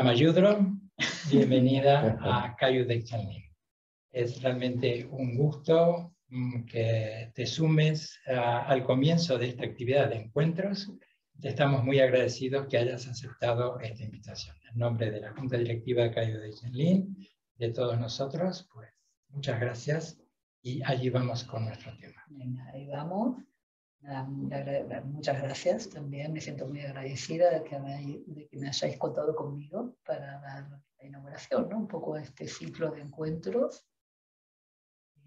Tamayudro, bienvenida a Cayo de Chanlin. Es realmente un gusto que te sumes al comienzo de esta actividad de encuentros. Te estamos muy agradecidos que hayas aceptado esta invitación. En nombre de la Junta Directiva de Cayo de Chanlin, de todos nosotros, pues muchas gracias y allí vamos con nuestro tema. Venga, ahí vamos. Muchas gracias también, me siento muy agradecida de que me hayáis contado conmigo para dar la inauguración, ¿no? Un poco a este ciclo de encuentros.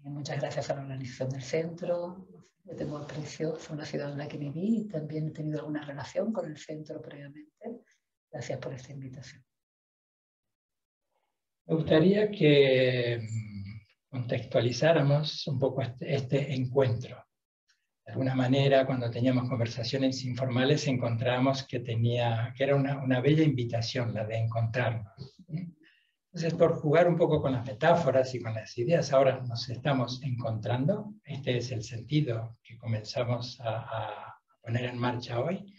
Muchas gracias a la organización del centro, le tengo aprecio, es una ciudad en la que viví y también he tenido alguna relación con el centro previamente. Gracias por esta invitación. Me gustaría que contextualizáramos un poco este encuentro. De alguna manera, cuando teníamos conversaciones informales, encontramos que era una bella invitación la de encontrarnos. Entonces, por jugar un poco con las metáforas y con las ideas, ahora nos estamos encontrando. Este es el sentido que comenzamos a poner en marcha hoy.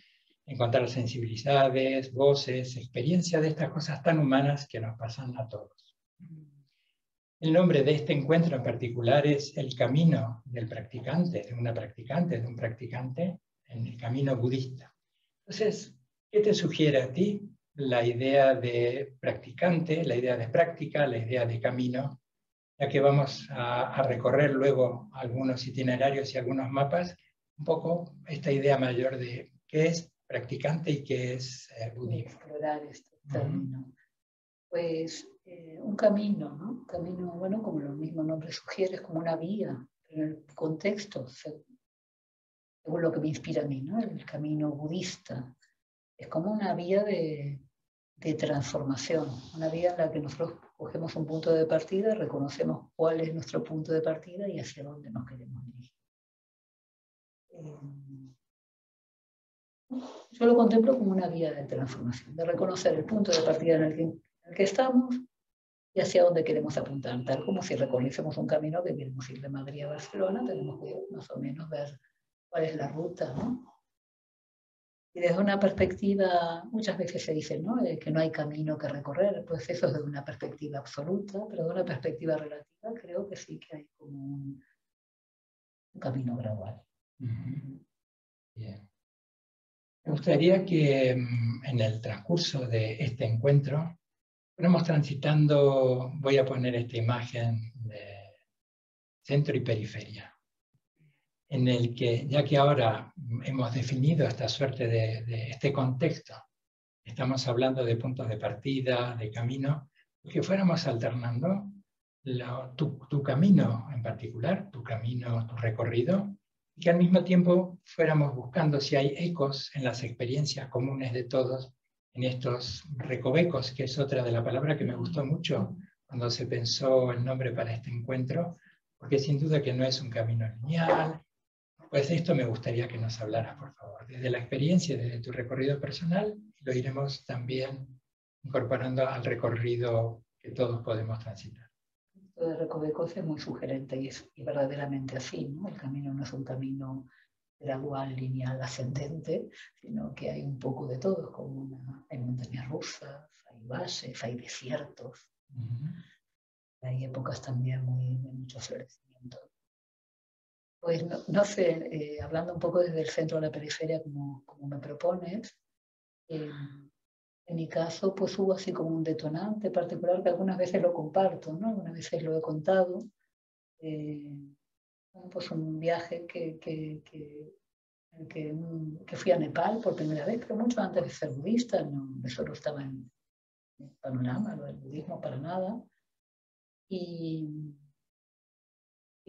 Encontrar sensibilidades, voces, experiencias de estas cosas tan humanas que nos pasan a todos. El nombre de este encuentro en particular es el camino del practicante, de una practicante, de un practicante en el camino budista. Entonces, ¿qué te sugiere a ti la idea de practicante, la idea de práctica, la idea de camino? Ya que vamos a recorrer luego algunos itinerarios y algunos mapas, un poco esta idea mayor de qué es practicante y qué es budismo. Explorar este término. Pues un camino, ¿no? Un camino, bueno, como el mismo nombre sugiere, es como una vía, pero en el contexto, según lo que me inspira a mí, ¿no? El camino budista es como una vía de transformación, una vía en la que nosotros cogemos un punto de partida, reconocemos cuál es nuestro punto de partida y hacia dónde nos queremos dirigir. Yo lo contemplo como una vía de transformación, de reconocer el punto de partida en el que estamos y hacia dónde queremos apuntar, tal como si recorriésemos un camino que queremos ir de Madrid a Barcelona, tenemos que más o menos ver cuál es la ruta, ¿no? Y desde una perspectiva, muchas veces se dice, ¿no? Que no hay camino que recorrer, pues eso es de una perspectiva absoluta, pero de una perspectiva relativa creo que sí que hay como un camino gradual. Bien. Me gustaría que en el transcurso de este encuentro fuéramos transitando, voy a poner esta imagen de centro y periferia, en el que, ya que ahora hemos definido esta suerte de este contexto, estamos hablando de puntos de partida, de camino, que fuéramos alternando tu camino en particular, tu camino, tu recorrido, y que al mismo tiempo fuéramos buscando si hay ecos en las experiencias comunes de todos, en estos recovecos, que es otra de la palabra que me gustó mucho cuando se pensó el nombre para este encuentro, porque sin duda que no es un camino lineal. Pues de esto me gustaría que nos hablaras, por favor, desde la experiencia, desde tu recorrido personal, y lo iremos también incorporando al recorrido que todos podemos transitar. Esto de recovecos es muy sugerente y es verdaderamente así, ¿no? El camino no es un camino gradual, lineal, ascendente, sino que hay un poco de todo, como hay montañas rusas, hay valles, hay desiertos, hay épocas también de mucho florecimiento. Pues no sé, hablando un poco desde el centro a la periferia, como me propones, en mi caso, pues hubo así como un detonante particular que algunas veces lo comparto, ¿no? Algunas veces lo he contado. Pues un viaje que fui a Nepal por primera vez, pero mucho antes de ser budista, no, eso no estaba en el panorama, lo del budismo para nada. Y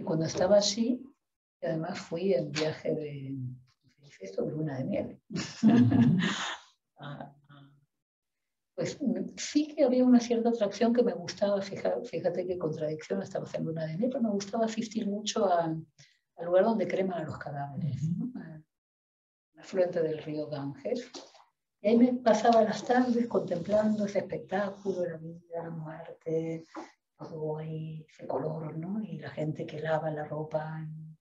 cuando estaba allí, además fui en viaje de luna de miel. Pues sí que había una cierta atracción que me gustaba, fíjate qué contradicción, estaba haciendo una de miel, pero me gustaba asistir mucho al lugar donde creman a los cadáveres, ¿no? Al afluente del río Ganges. Y ahí me pasaba las tardes contemplando ese espectáculo, la vida, la muerte, todo ahí, ese color, ¿no? Y la gente que lava la ropa en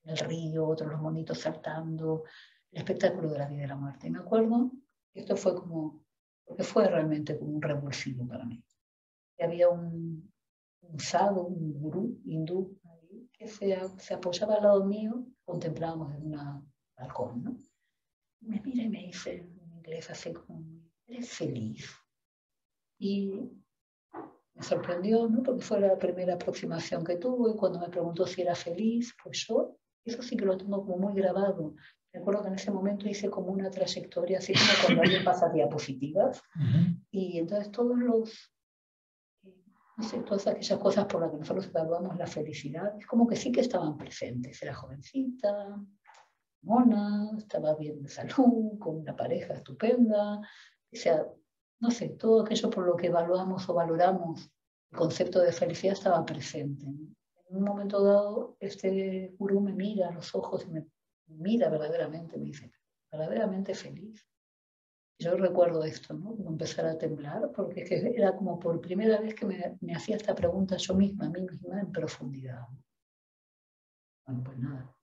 el río, otros los monitos saltando, el espectáculo de la vida y la muerte. Y me acuerdo, esto fue como porque fue realmente como un revulsivo para mí. Y había un sadhu, un gurú hindú, ahí, que se apoyaba al lado mío, contemplábamos en un balcón, ¿no? Me mira y me dice en inglés así como, ¿eres feliz? Y me sorprendió, ¿no? Porque fue la primera aproximación que tuve, y cuando me preguntó si era feliz, pues yo, eso sí que lo tengo como muy grabado. Me acuerdo que en ese momento hice como una trayectoria, así como cuando alguien pasa diapositivas, y entonces todos los, no sé, todas aquellas cosas por las que nosotros evaluamos la felicidad, es como que sí que estaban presentes. Era jovencita, mona, estaba bien de salud, con una pareja estupenda, o sea, no sé, todo aquello por lo que evaluamos o valoramos el concepto de felicidad estaba presente. En un momento dado, este gurú me mira a los ojos y me mira verdaderamente, me dice, ¿verdaderamente feliz? Yo recuerdo esto, ¿no? Como empezar a temblar, porque es que era como por primera vez que me hacía esta pregunta yo misma, a mí misma, en profundidad. Bueno, pues nada.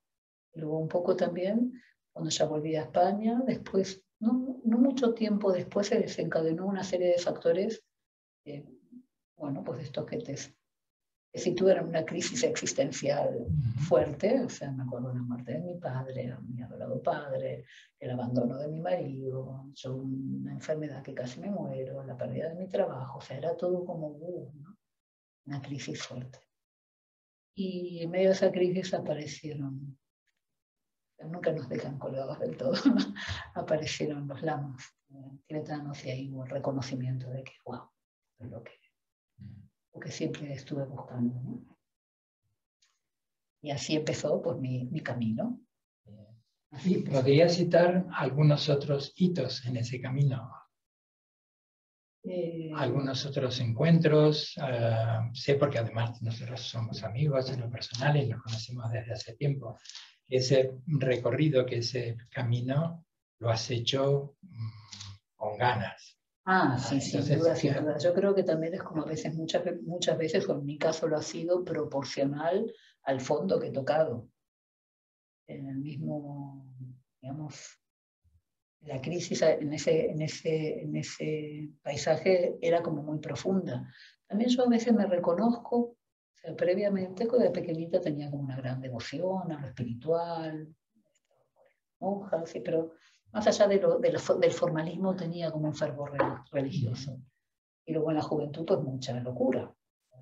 Y luego un poco también, cuando ya volví a España, después, no mucho tiempo después, se desencadenó una serie de factores, bueno, pues estos que sitúan en una crisis existencial fuerte. O sea, me acuerdo de la muerte de mi padre, mi adorado padre, el abandono de mi marido, yo una enfermedad que casi me muero, la pérdida de mi trabajo. O sea, era todo como ¿no? Una crisis fuerte. Y en medio de esa crisis aparecieron, nunca nos dejan colgados del todo, ¿no? Aparecieron los lamas tibetanos, y ahí hubo el reconocimiento de que, wow, es lo que siempre estuve buscando, ¿no? Y así empezó pues mi camino. ¿Y podría citar algunos otros hitos en ese camino? Algunos otros encuentros, sé porque además nosotros somos amigos en lo personal y nos conocemos desde hace tiempo. Ese recorrido, que ese camino lo has hecho con ganas. Sí, sin duda, sin duda. Yo creo que también es como a veces, muchas veces, o en mi caso lo ha sido, proporcional al fondo que he tocado. En el mismo, digamos, la crisis en ese paisaje era como muy profunda. También yo a veces me reconozco, o sea, previamente, cuando era pequeñita tenía como una gran devoción a lo espiritual, monjas, sí, pero más allá del formalismo tenía como un fervor religioso. Y luego en la juventud, pues mucha locura.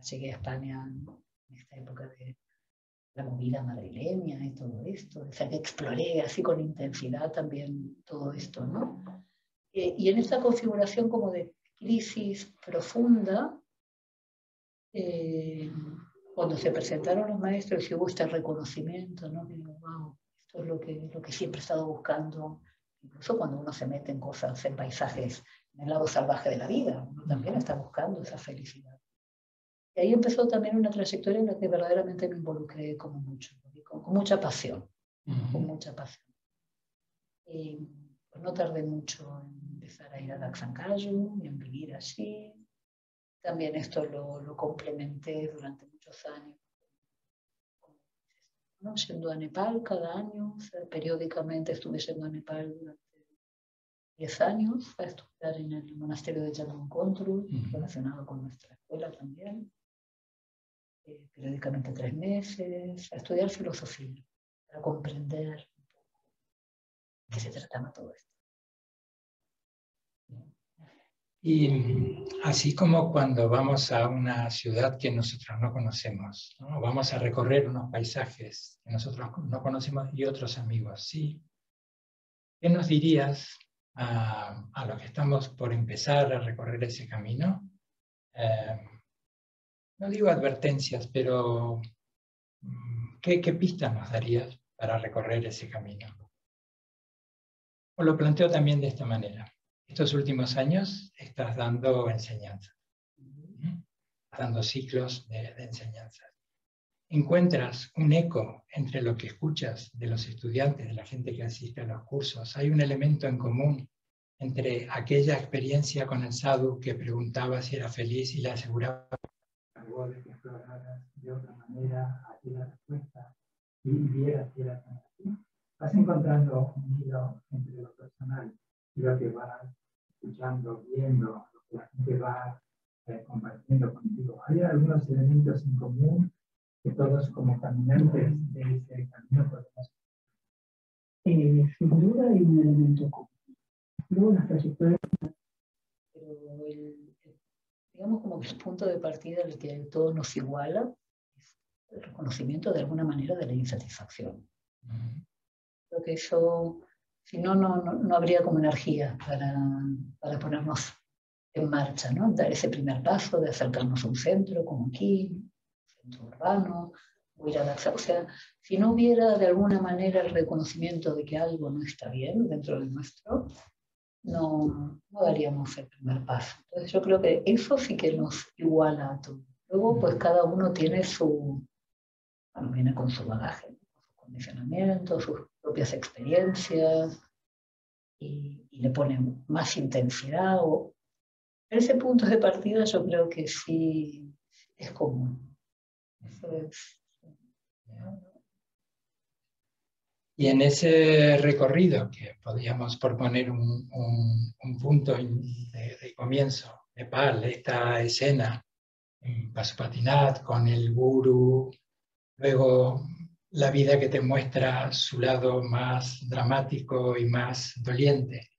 Llegué a España en esta época de la movida madrileña y todo esto. O sea, que exploré así con intensidad también todo esto, ¿no? Y en esta configuración como de crisis profunda, cuando se presentaron los maestros y hubo este reconocimiento, ¿no? Que digo, wow, esto es lo que siempre he estado buscando, incluso cuando uno se mete en cosas, en paisajes, en el lado salvaje de la vida, uno también está buscando esa felicidad. Y ahí empezó también una trayectoria en la que verdaderamente me involucré como mucho, con mucha pasión, con mucha pasión. Y pues no tardé mucho en empezar a ir a Daxancayu y en vivir allí. También esto lo complementé durante muchos años, ¿no? Yendo a Nepal cada año, o sea, periódicamente estuve yendo a Nepal durante 10 años a estudiar en el monasterio de Jalmon-Kontru, relacionado con nuestra escuela también. Periódicamente 3 meses, a estudiar filosofía, para comprender un poco de qué se trataba todo esto. Y así como cuando vamos a una ciudad que nosotros no conocemos, ¿no? Vamos a recorrer unos paisajes que nosotros no conocemos y otros amigos, ¿sí? ¿Qué nos dirías a los que estamos por empezar a recorrer ese camino? No digo advertencias, pero ¿qué pistas nos darías para recorrer ese camino? O lo planteo también de esta manera. Estos últimos años estás dando enseñanza, dando ciclos de enseñanza. Encuentras un eco entre lo que escuchas de los estudiantes, de la gente que asiste a los cursos. Hay un elemento en común entre aquella experiencia con el sadhu que preguntaba si era feliz y le aseguraba de que exploraras de otra manera aquella respuesta y vieras si era así. Vas encontrando un hilo entre lo personal y lo que va escuchando, viendo lo que la gente va compartiendo contigo, ¿hay algunos elementos en común que todos como caminantes de ese camino podemos? Sin duda hay un elemento común. Luego las trayectorias, pero digamos como que el punto de partida en el que todo nos iguala es el reconocimiento de alguna manera de la insatisfacción. Creo que eso, si no, no habría como energía para ponernos en marcha, ¿no? Dar ese primer paso de acercarnos a un centro como aquí, un centro urbano, o ir a la... O sea, si no hubiera de alguna manera el reconocimiento de que algo no está bien dentro del nuestro, no daríamos el primer paso. Entonces yo creo que eso sí que nos iguala a todos. Luego, pues cada uno tiene bueno, viene con su bagaje, ¿no? Sus condicionamientos, sus propias experiencias, y le pone más intensidad. Ese punto de partida yo creo que sí es común. Eso es. Y en ese recorrido, que podríamos proponer un punto de comienzo, Nepal, esta escena en Pasupatinat con el guru, luego la vida que te muestra su lado más dramático y más doliente,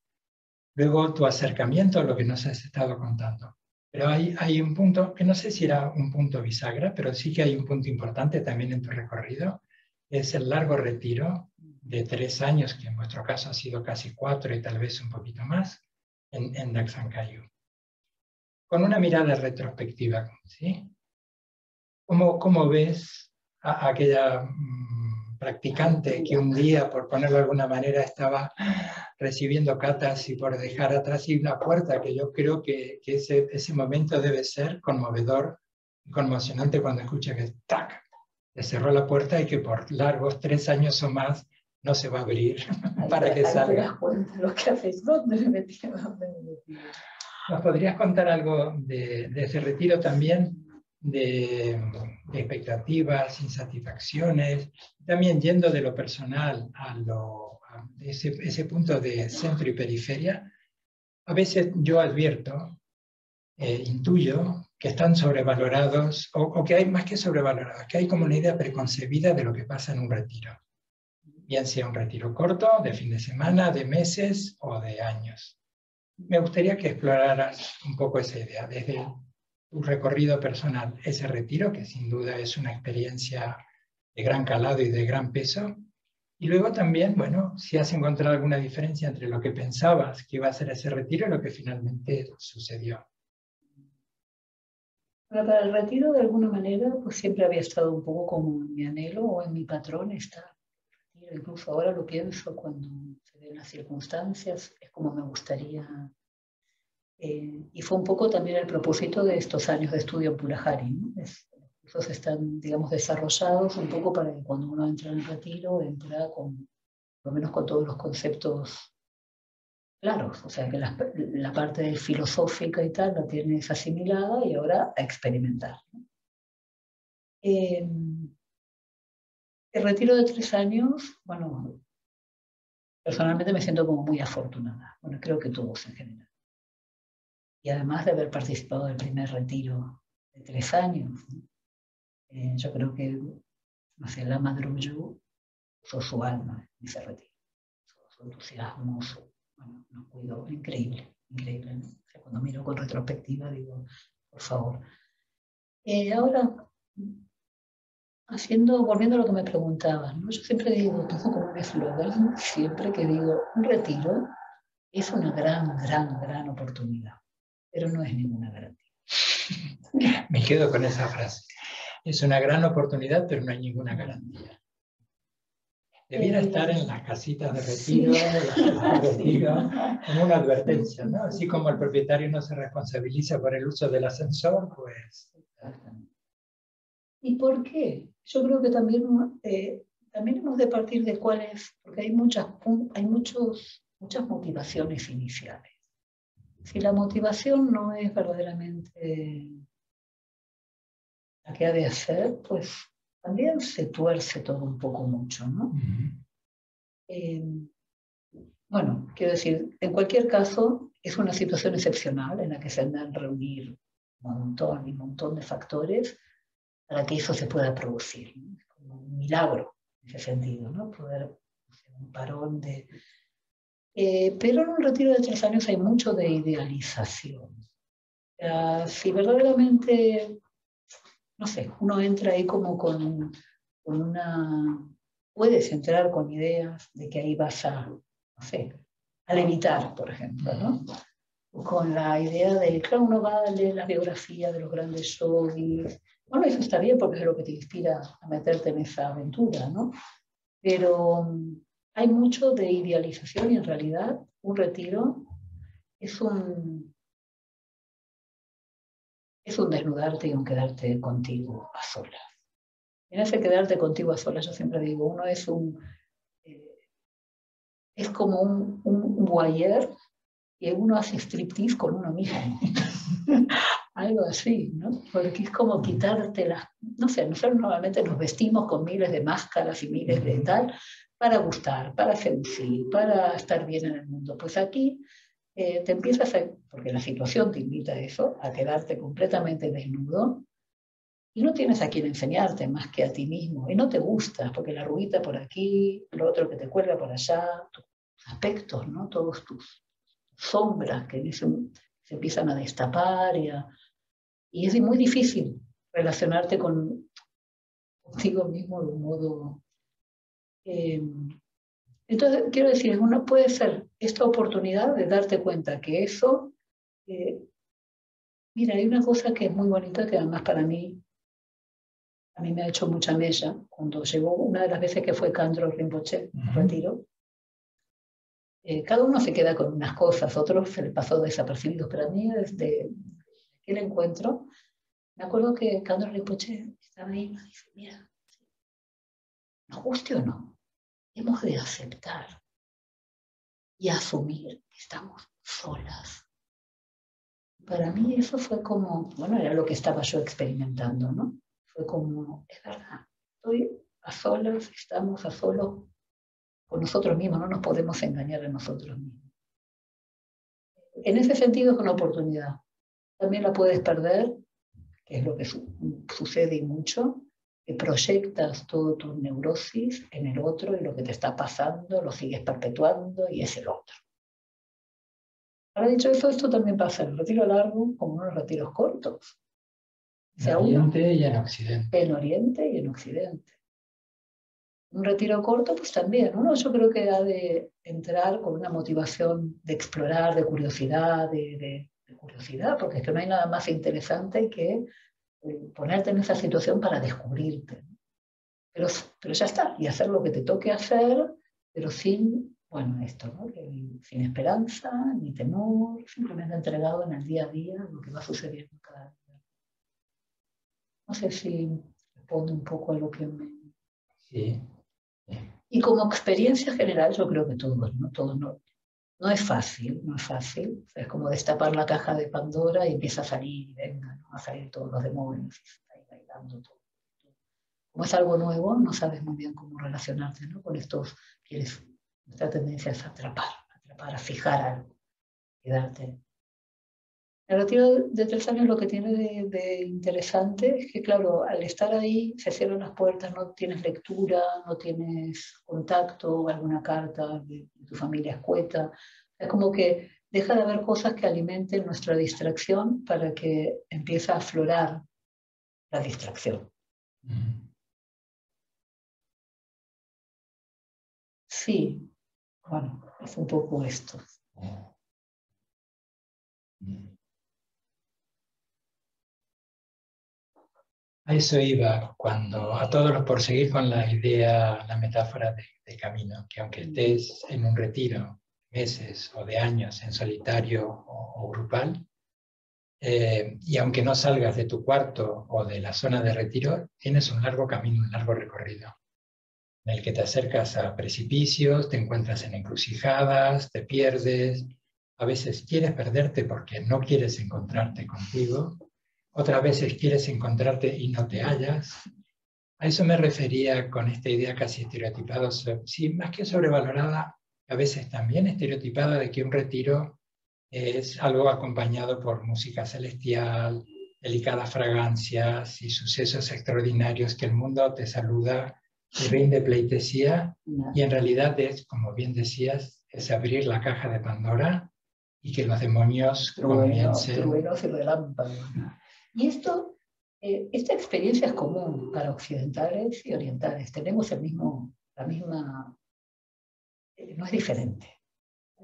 luego tu acercamiento a lo que nos has estado contando. Pero hay un punto, que no sé si era un punto bisagra, pero sí que hay un punto importante también en tu recorrido, es el largo retiro de 3 años, que en vuestro caso ha sido casi 4 y tal vez un poquito más, en Naksan Kayu. Con una mirada retrospectiva, ¿sí? ¿Cómo ves a aquella practicante que un día, por ponerlo de alguna manera, estaba recibiendo catas y por dejar atrás y una puerta, que yo creo que ese momento debe ser conmovedor, conmocionante cuando escucha que ¡tac! Le cerró la puerta y que por largos 3 años o más no se va a abrir para que salga. Ahí te das cuenta lo que haces, ¿dónde me metí? ¿Nos podrías contar algo de ese retiro también? De expectativas, insatisfacciones, también yendo de lo personal a ese punto de centro y periferia. A veces yo advierto, intuyo, que están sobrevalorados, o que hay más que sobrevalorados, que hay como una idea preconcebida de lo que pasa en un retiro. Bien sea un retiro corto, de fin de semana, de meses o de años. Me gustaría que exploraras un poco esa idea, desde tu recorrido personal, ese retiro, que sin duda es una experiencia de gran calado y de gran peso, y luego también, bueno, si has encontrado alguna diferencia entre lo que pensabas que iba a ser ese retiro y lo que finalmente sucedió. Bueno, para el retiro, de alguna manera, pues siempre había estado un poco como en mi anhelo o en mi patrón estar. Incluso ahora lo pienso cuando se ven las circunstancias, es como me gustaría. Y fue un poco también el propósito de estos años de estudio en Purahari, ¿no? Los cursos están, digamos, desarrollados un poco para que cuando uno entra en el retiro, entra por lo menos con todos los conceptos claros, o sea que la parte filosófica y tal la tienes asimilada y ahora a experimentar, ¿no? El retiro de 3 años, bueno, personalmente me siento como muy afortunada, bueno, creo que todos en general. Y además de haber participado del primer retiro de 3 años, ¿no? Yo creo que, no sé, Lama Drumju puso su alma en ese retiro, su entusiasmo, bueno, no cuido, increíble, increíble, ¿no? O sea, cuando miro con retrospectiva digo, por favor. Ahora, volviendo a lo que me preguntabas, ¿no? Yo siempre digo, tengo como un eslogan, siempre que digo, un retiro es una gran oportunidad, pero no es ninguna garantía. Me quedo con esa frase. Es una gran oportunidad, pero no hay ninguna garantía. Debiera estar en las casitas de retiro, como una advertencia, ¿no? Así como el propietario no se responsabiliza por el uso del ascensor, pues... ¿Y por qué? Yo creo que también hemos de partir de cuáles, porque hay muchas motivaciones iniciales. Si la motivación no es verdaderamente la que ha de hacer, pues también se tuerce todo un poco mucho, ¿no? Bueno, quiero decir, en cualquier caso, es una situación excepcional en la que se han de reunir un montón de factores para que eso se pueda producir, ¿no? Es como un milagro en ese sentido, ¿no? Poder hacer un parón de... pero en un retiro de 3 años hay mucho de idealización. Si verdaderamente, no sé, uno entra ahí como con una... Puedes entrar con ideas de que ahí vas a, no sé, a levitar, por ejemplo, ¿no? Con la idea de, claro, uno va a leer la biografía de los grandes yogis. Bueno, eso está bien porque es lo que te inspira a meterte en esa aventura, ¿no? Pero hay mucho de idealización y en realidad un retiro es un desnudarte y un quedarte contigo a solas. En ese quedarte contigo a solas, yo siempre digo, uno es es como un voyeur y uno hace striptease con uno mismo. Algo así, ¿no? Porque es como quitarte las... No sé, nosotros normalmente nos vestimos con miles de máscaras y miles de tal para gustar, para seducir, para estar bien en el mundo. Pues aquí te empiezas a... Porque la situación te invita a eso, a quedarte completamente desnudo y no tienes a quien enseñarte más que a ti mismo. Y no te gusta, porque la arruguita por aquí, lo otro que te cuelga por allá, tus aspectos, ¿no? Todos tus sombras que se empiezan a destapar y es muy difícil relacionarte contigo mismo de un modo... entonces, quiero decir, uno puede ser esta oportunidad de darte cuenta que eso... mira, hay una cosa que es muy bonita que además para mí, a mí me ha hecho mucha mella. Cuando llegó una de las veces que fue Khandro Rinpoche, retiro, cada uno se queda con unas cosas, otros se les pasó desapercibidos, pero a mí desde aquel encuentro, me acuerdo que Khandro Rinpoche estaba ahí y me dice, mira, nos guste o no, hemos de aceptar y asumir que estamos solas. Para mí eso fue como, bueno, era lo que estaba yo experimentando, ¿no? Fue como, es verdad, estoy a solas, estamos a solos con nosotros mismos, no nos podemos engañar a nosotros mismos. En ese sentido es una oportunidad. También la puedes perder, que es lo que sucede y mucho, que proyectas todo tu neurosis en el otro y lo que te está pasando lo sigues perpetuando y es el otro. Ahora dicho eso, esto también pasa en el retiro largo como en los retiros cortos. En Oriente y en Occidente. En Oriente y en Occidente. Un retiro corto, pues también, ¿no? Yo creo que ha de entrar con una motivación de explorar, de curiosidad, de curiosidad, porque es que no hay nada más interesante que ponerte en esa situación para descubrirte. Pero ya está, y hacer lo que te toque hacer, pero sin, bueno, esto, ¿no? Sin esperanza, ni temor, simplemente entregado en el día a día lo que va sucediendo cada día. No sé si responde un poco a lo que me... Sí. Y como experiencia general, yo creo que todo no es fácil, no es fácil. O sea, es como destapar la caja de Pandora y empieza a salir, y venga, ¿no? A salir todos los demonios, y se está ahí bailando todo. Como es algo nuevo, no sabes muy bien cómo relacionarte, ¿no? Con estos, nuestra tendencia es atrapar, a fijar algo, quedarte. El retiro de 3 años lo que tiene de interesante es que, claro, al estar ahí se cierran las puertas, no tienes lectura, no tienes contacto, alguna carta de tu familia escueta. Es como que deja de haber cosas que alimenten nuestra distracción para que empiece a aflorar la distracción. Sí, bueno, es un poco esto. A eso iba cuando, a todos por seguir con la idea, la metáfora de camino, que aunque estés en un retiro meses o de años en solitario o grupal, y aunque no salgas de tu cuarto o de la zona de retiro, tienes un largo camino, un largo recorrido, en el que te acercas a precipicios, te encuentras en encrucijadas, te pierdes, a veces quieres perderte porque no quieres encontrarte contigo, otras veces quieres encontrarte y no te hallas. A eso me refería con esta idea casi estereotipada, sí, más que sobrevalorada, a veces también estereotipada de que un retiro es algo acompañado por música celestial, delicadas fragancias y sucesos extraordinarios que el mundo te saluda, te rinde pleitesía, y en realidad es, como bien decías, es abrir la caja de Pandora y que los demonios comiencen. Truenos y relámpagos. Y esto, esta experiencia es común para occidentales y orientales. Tenemos la misma, no es diferente.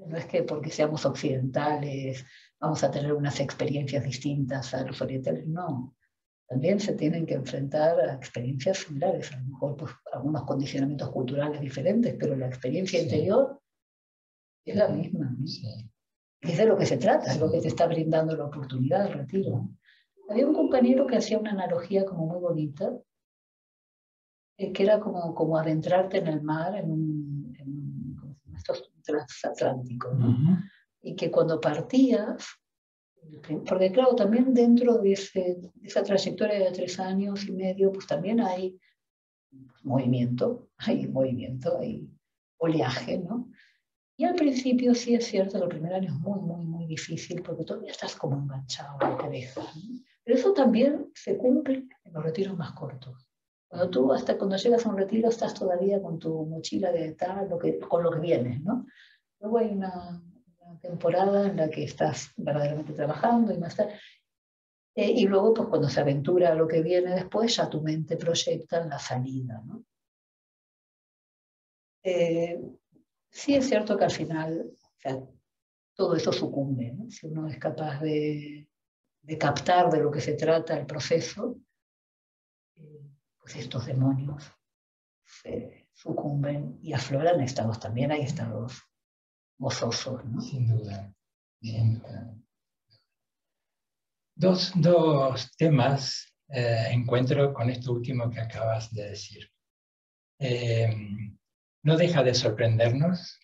No es que porque seamos occidentales vamos a tener unas experiencias distintas a los orientales, no. También se tienen que enfrentar a experiencias similares, a lo mejor pues, algunos condicionamientos culturales diferentes, pero la experiencia interior es la misma, ¿no? Sí. Es de lo que se trata, es lo que te está brindando la oportunidad del retiro. Había un compañero que hacía una analogía como muy bonita, que era como adentrarte en el mar, en estos transatlánticos, ¿no? Y que cuando partías, porque claro, también dentro de esa trayectoria de 3 años y medio, pues también hay movimiento, hay oleaje, ¿no? Y al principio sí es cierto, el primer año es muy difícil porque todavía estás como enganchado, no te dejas, ¿no? Pero eso también se cumple en los retiros más cortos. Cuando llegas a un retiro estás todavía con tu mochila de tal, con lo que vienes, ¿no? Luego hay una temporada en la que estás verdaderamente trabajando y más tarde. Y luego, pues cuando se aventura lo que viene después, ya tu mente proyecta en la salida, ¿no? Sí es cierto que al final, o sea, todo eso sucumbe, ¿no? Si uno es capaz de captar de lo que se trata el proceso, pues estos demonios sucumben y afloran estados. También hay estados gozosos, ¿no? Sin duda, sin duda. Dos temas encuentro con esto último que acabas de decir. No deja de sorprendernos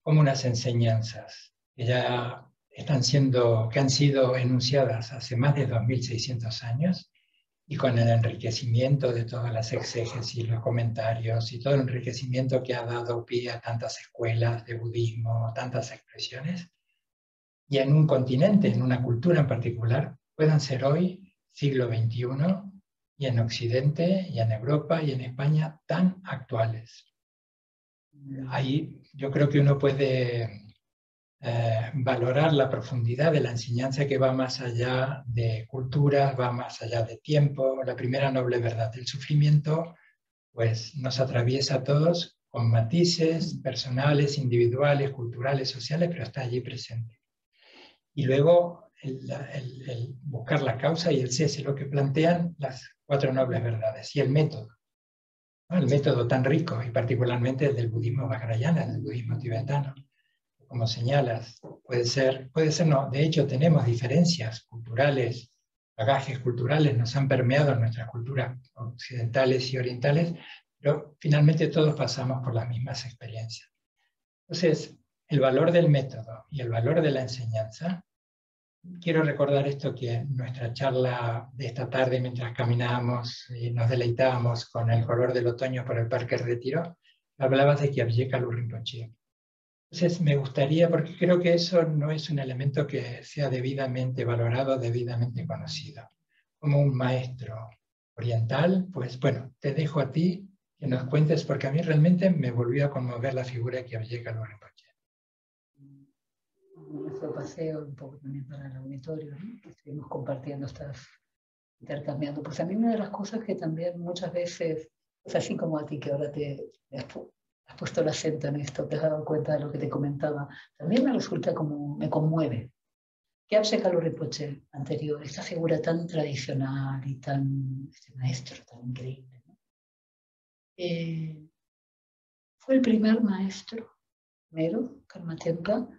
como unas enseñanzas que han sido enunciadas hace más de 2600 años, y con el enriquecimiento de todas las exégesis, los comentarios y todo el enriquecimiento que ha dado pie a tantas escuelas de budismo, tantas expresiones, y en un continente, en una cultura en particular, puedan ser hoy, siglo XXI, y en Occidente, y en Europa, y en España, tan actuales. Ahí yo creo que uno puede valorar la profundidad de la enseñanza, que va más allá de culturas, va más allá de tiempo. La primera noble verdad del sufrimiento pues nos atraviesa a todos con matices personales, individuales, culturales, sociales, pero está allí presente. Y luego el buscar la causa y el cese, lo que plantean las 4 nobles verdades, y el método, ¿no? El método tan rico, y particularmente el del budismo vajrayana, el del budismo tibetano. Como señalas, puede ser no. De hecho, tenemos diferencias culturales, bagajes culturales nos han permeado en nuestras culturas occidentales y orientales, pero finalmente todos pasamos por las mismas experiencias. Entonces, el valor del método y el valor de la enseñanza. Quiero recordar esto, que en nuestra charla de esta tarde, mientras caminábamos y nos deleitábamos con el color del otoño por el Parque Retiro, hablabas de Kyabje Kalu Rinpoche. Entonces me gustaría, porque creo que eso no es un elemento que sea debidamente valorado, debidamente conocido. Como un maestro oriental, pues bueno, te dejo a ti que nos cuentes, porque a mí realmente me volvió a conmover la figura de Kyabje Kalu Rinpoche. Nuestro paseo un poco también para el auditorio, ¿no? Que estuvimos compartiendo, intercambiando. Pues a mí una de las cosas que también muchas veces, pues así como a ti que ahora has puesto el acento en esto, te has dado cuenta de lo que te comentaba, también me resulta me conmueve. Kyabje Kalu Rinpoche anterior, esta figura tan tradicional y este maestro tan increíble, ¿no? Fue el primer maestro, Mero Karma Tiempa,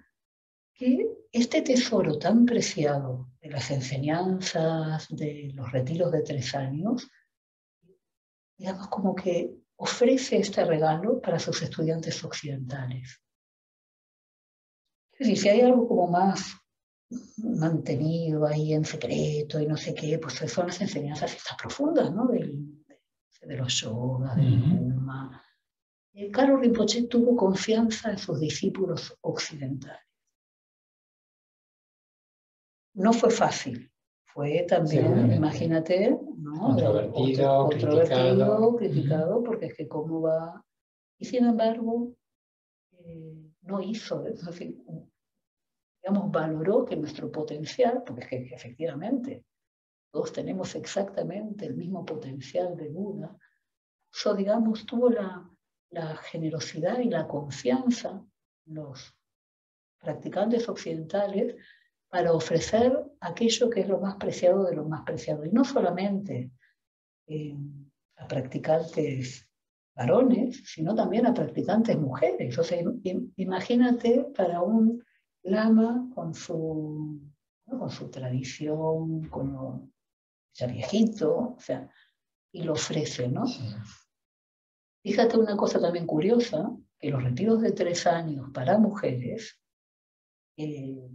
que este tesoro tan preciado de las enseñanzas, de los retiros de 3 años, digamos como que ofrece este regalo para sus estudiantes occidentales. Es decir, si hay algo como más mantenido ahí en secreto y no sé qué, pues son las enseñanzas estas profundas, ¿no? De los yogas, del Dharma. Kalu Rinpoche tuvo confianza en sus discípulos occidentales. No fue fácil, fue también, imagínate, ¿no? Controvertido, criticado, porque es que cómo va. Y sin embargo, no hizo, es decir, digamos, valoró que nuestro potencial, porque es que efectivamente todos tenemos exactamente el mismo potencial de Buda, eso, digamos, tuvo la generosidad y la confianza, los practicantes occidentales, para ofrecer aquello que es lo más preciado de lo más preciado. Y no solamente a practicantes varones, sino también a practicantes mujeres. O sea, imagínate para un lama con su tradición, con lo ya viejito, o sea, y lo ofrece, ¿no? Sí. Fíjate una cosa también curiosa, que los retiros de 3 años para mujeres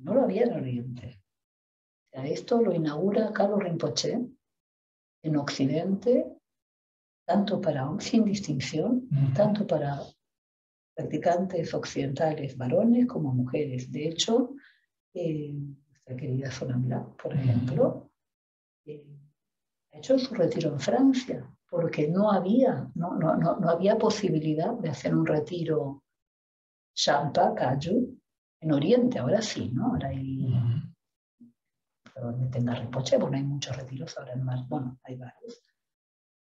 no lo había en Oriente. O sea, esto lo inaugura Carlos Rinpoche en Occidente, tanto para, sin distinción, tanto para practicantes occidentales varones como mujeres. De hecho, nuestra querida Sonamla, por ejemplo, ha hecho su retiro en Francia, porque no había posibilidad de hacer un retiro Champa, Kaju, en Oriente. Ahora sí, ¿no? Ahora hay, donde tenga Rinpoche, bueno, hay muchos retiros ahora en mar, bueno, hay varios.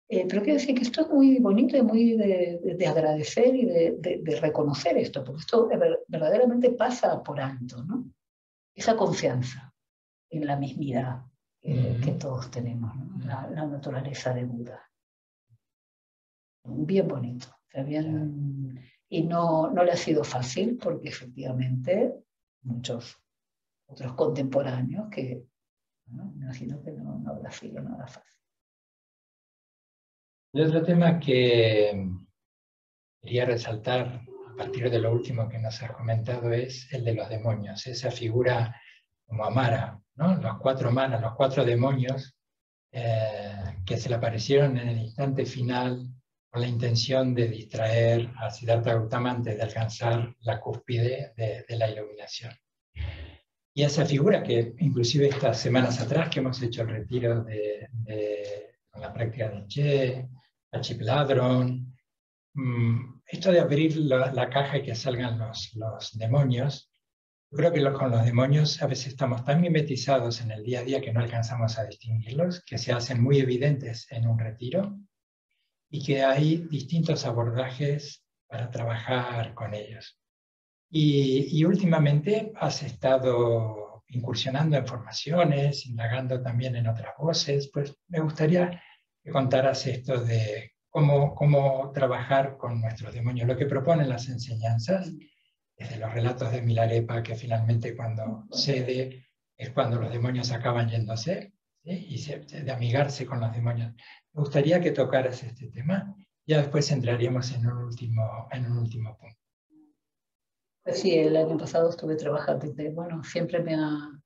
Pero quiero decir que esto es muy bonito y muy de agradecer y de reconocer esto, porque esto verdaderamente pasa por alto, ¿no? Esa confianza en la mismidad que todos tenemos, ¿no? La naturaleza de Buda. Bien bonito. O sea, bien, y no le ha sido fácil, porque efectivamente muchos otros contemporáneos que, bueno, me imagino que no habrá sido nada fácil. Y otro tema que quería resaltar a partir de lo último que nos has comentado es el de los demonios, esa figura como Amara, ¿no? Los 4 manas, los 4 demonios que se le aparecieron en el instante final con la intención de distraer a Siddhartha Gautama antes de alcanzar la cúspide de la iluminación. Y esa figura que inclusive estas semanas atrás que hemos hecho el retiro con la práctica de Che, Achipladron, esto de abrir la caja y que salgan los demonios, yo creo que con los demonios a veces estamos tan mimetizados en el día a día que no alcanzamos a distinguirlos, que se hacen muy evidentes en un retiro y que hay distintos abordajes para trabajar con ellos. Y últimamente has estado incursionando en formaciones, indagando también en otras voces, pues me gustaría que contaras esto de cómo trabajar con nuestros demonios, lo que proponen las enseñanzas, desde los relatos de Milarepa, que finalmente cuando cede es cuando los demonios acaban yéndose, ¿sí? Y de amigarse con los demonios. Me gustaría que tocaras este tema, ya después entraríamos en un último punto. Pues sí, el año pasado estuve trabajando, bueno, siempre me ha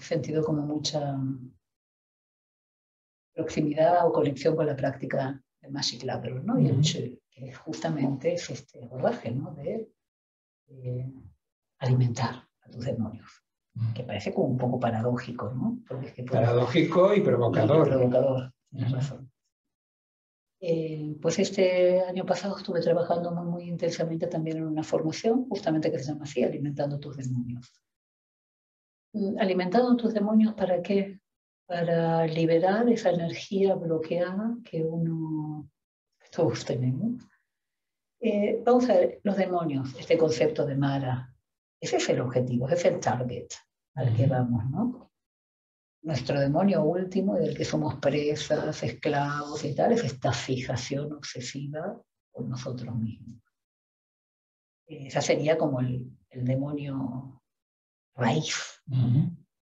sentido como mucha proximidad o conexión con la práctica de Magic Ladron, ¿no? Y el Che, que justamente es este abordaje, ¿no? De alimentar a tus demonios, que parece como un poco paradójico, ¿no? Porque es que paradójico y provocador. Y provocador, tienes razón. Pues este año pasado estuve trabajando muy intensamente también en una formación, justamente que se llama así, Alimentando tus demonios. ¿Alimentando tus demonios para qué? Para liberar esa energía bloqueada que todos tenemos. Vamos a ver, los demonios, este concepto de Mara, ese es el objetivo, ese es el target al que vamos, ¿no? Nuestro demonio último, del que somos presas, esclavos y tal, es esta fijación obsesiva con nosotros mismos. Esa sería como el demonio raíz.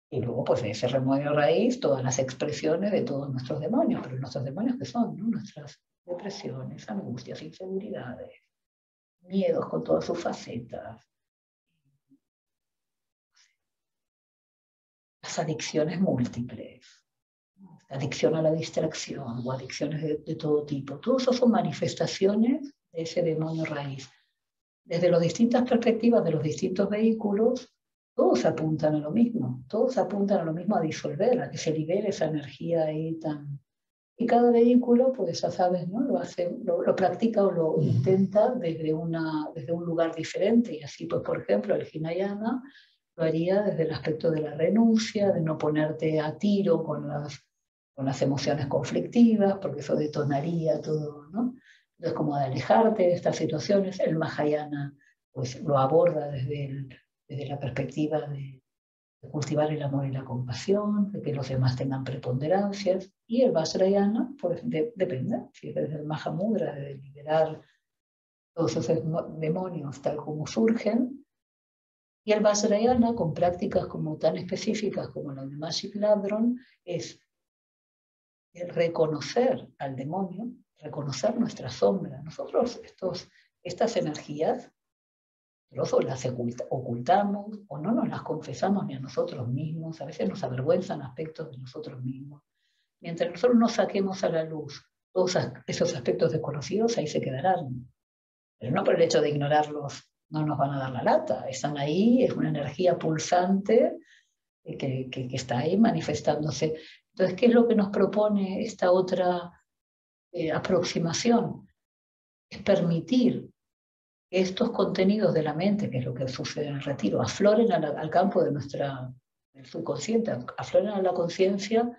Y luego, pues, de ese demonio raíz, todas las expresiones de todos nuestros demonios. Pero nuestros demonios, ¿qué son? ¿No? Nuestras depresiones, angustias, inseguridades, miedos con todas sus facetas, las adicciones múltiples, adicción a la distracción o adicciones de todo tipo. Todos esos son manifestaciones de ese demonio raíz. Desde las distintas perspectivas de los distintos vehículos, todos apuntan a lo mismo, todos apuntan a lo mismo, a disolver, a que se libere esa energía ahí tan... Y cada vehículo, pues ya sabes, ¿no? Lo practica o lo intenta desde un lugar diferente. Y así, pues, por ejemplo, el Hinayana lo haría desde el aspecto de la renuncia, de no ponerte a tiro con las emociones conflictivas, porque eso detonaría todo, ¿no? Entonces, como de alejarte de estas situaciones. El Mahayana pues lo aborda desde la perspectiva de cultivar el amor y la compasión, de que los demás tengan preponderancias. Y el Vajrayana, pues depende, si es desde el Mahamudra, de liberar todos esos demonios tal como surgen. Y el Vajrayana, con prácticas como tan específicas como la de Magic Ladron, es reconocer al demonio, reconocer nuestra sombra. Nosotros estas energías, nosotros las ocultamos o no nos las confesamos ni a nosotros mismos, a veces nos avergüenzan aspectos de nosotros mismos. Mientras nosotros no saquemos a la luz todos esos aspectos desconocidos, ahí se quedarán. Pero no por el hecho de ignorarlos no nos van a dar la lata, están ahí, es una energía pulsante que está ahí manifestándose. Entonces, ¿qué es lo que nos propone esta otra aproximación? Es permitir que estos contenidos de la mente, que es lo que sucede en el retiro, afloren al campo del subconsciente, afloren a la conciencia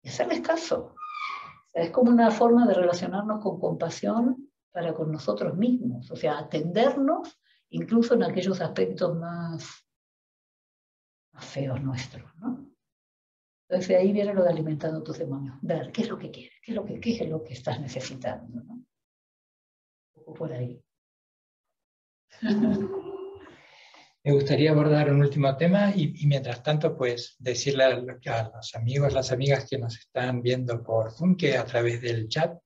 y hacerles caso. O sea, es como una forma de relacionarnos con compasión para con nosotros mismos, o sea, atendernos incluso en aquellos aspectos más feos nuestros, ¿no? Entonces de ahí viene lo de alimentando tus demonios, ver qué es lo que quieres, qué es lo que estás necesitando, ¿no? Un poco por ahí. Me gustaría abordar un último tema y mientras tanto, pues decirle a los amigos, las amigas que nos están viendo por Zoom, que a través del chat,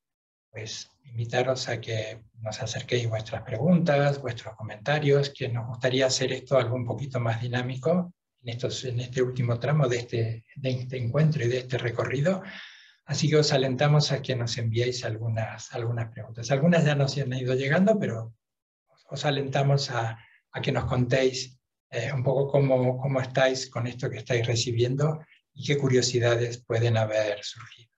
pues invitaros a que nos acerquéis vuestras preguntas, vuestros comentarios, que nos gustaría hacer esto algo un poquito más dinámico en este último tramo de este encuentro y de este recorrido. Así que os alentamos a que nos enviéis algunas preguntas. Algunas ya nos han ido llegando, pero os alentamos a que nos contéis un poco cómo estáis con esto que estáis recibiendo y qué curiosidades pueden haber surgido.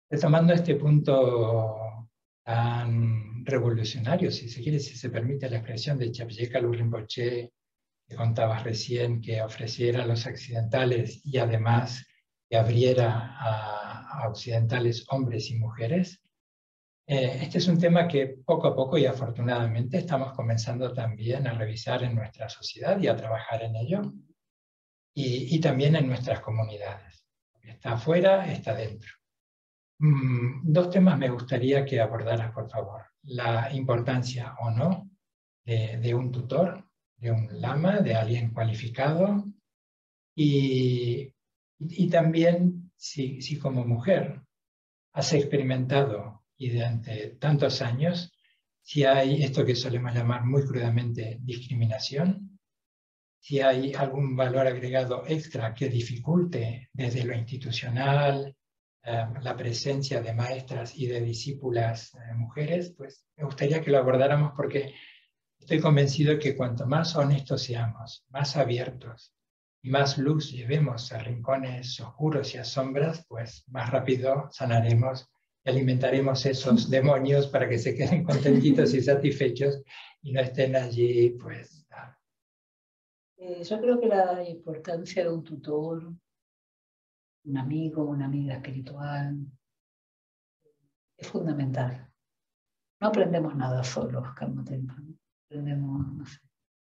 Retomando este punto tan revolucionario, si se quiere, si se permite la expresión de Chögyam Gelug Rinpoche, que contabas recién, que ofreciera a los occidentales y además que abriera a occidentales hombres y mujeres. Este es un tema que poco a poco y afortunadamente estamos comenzando también a revisar en nuestra sociedad y a trabajar en ello, y también en nuestras comunidades. Está afuera, está dentro. Dos temas me gustaría que abordaras, por favor. La importancia o no de un tutor, de un lama, de alguien cualificado, y también si como mujer has experimentado y durante tantos años, si hay esto que solemos llamar muy crudamente discriminación, si hay algún valor agregado extra que dificulte desde lo institucional la presencia de maestras y de discípulas mujeres, pues me gustaría que lo abordáramos porque estoy convencido que cuanto más honestos seamos, más abiertos y más luz llevemos a rincones oscuros y a sombras, pues más rápido sanaremos y alimentaremos esos demonios para que se queden contentitos y satisfechos y no estén allí, pues... Yo creo que la importancia de un tutor, un amigo, una amiga espiritual, es fundamental. No aprendemos nada solos, Karma Tenpa. Aprendemos, no sé,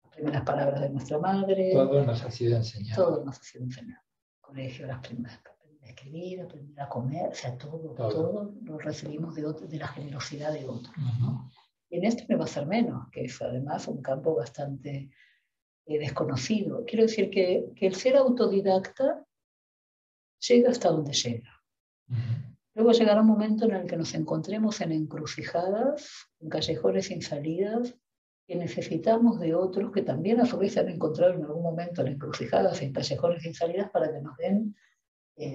las primeras palabras de nuestra madre. Todo nos ha sido enseñado. Todo nos ha sido enseñado. Colegio, las primeras, aprender a escribir, aprender a comer, o sea, todo lo recibimos de la generosidad de otros, ¿no? Y en esto no va a ser menos, que es además un campo bastante desconocido. Quiero decir que el ser autodidacta llega hasta donde llega. Luego llegará un momento en el que nos encontremos en encrucijadas, en callejones sin salidas, que necesitamos de otros que también a su vez se han encontrado en algún momento en encrucijadas, en callejones sin salidas, para que nos den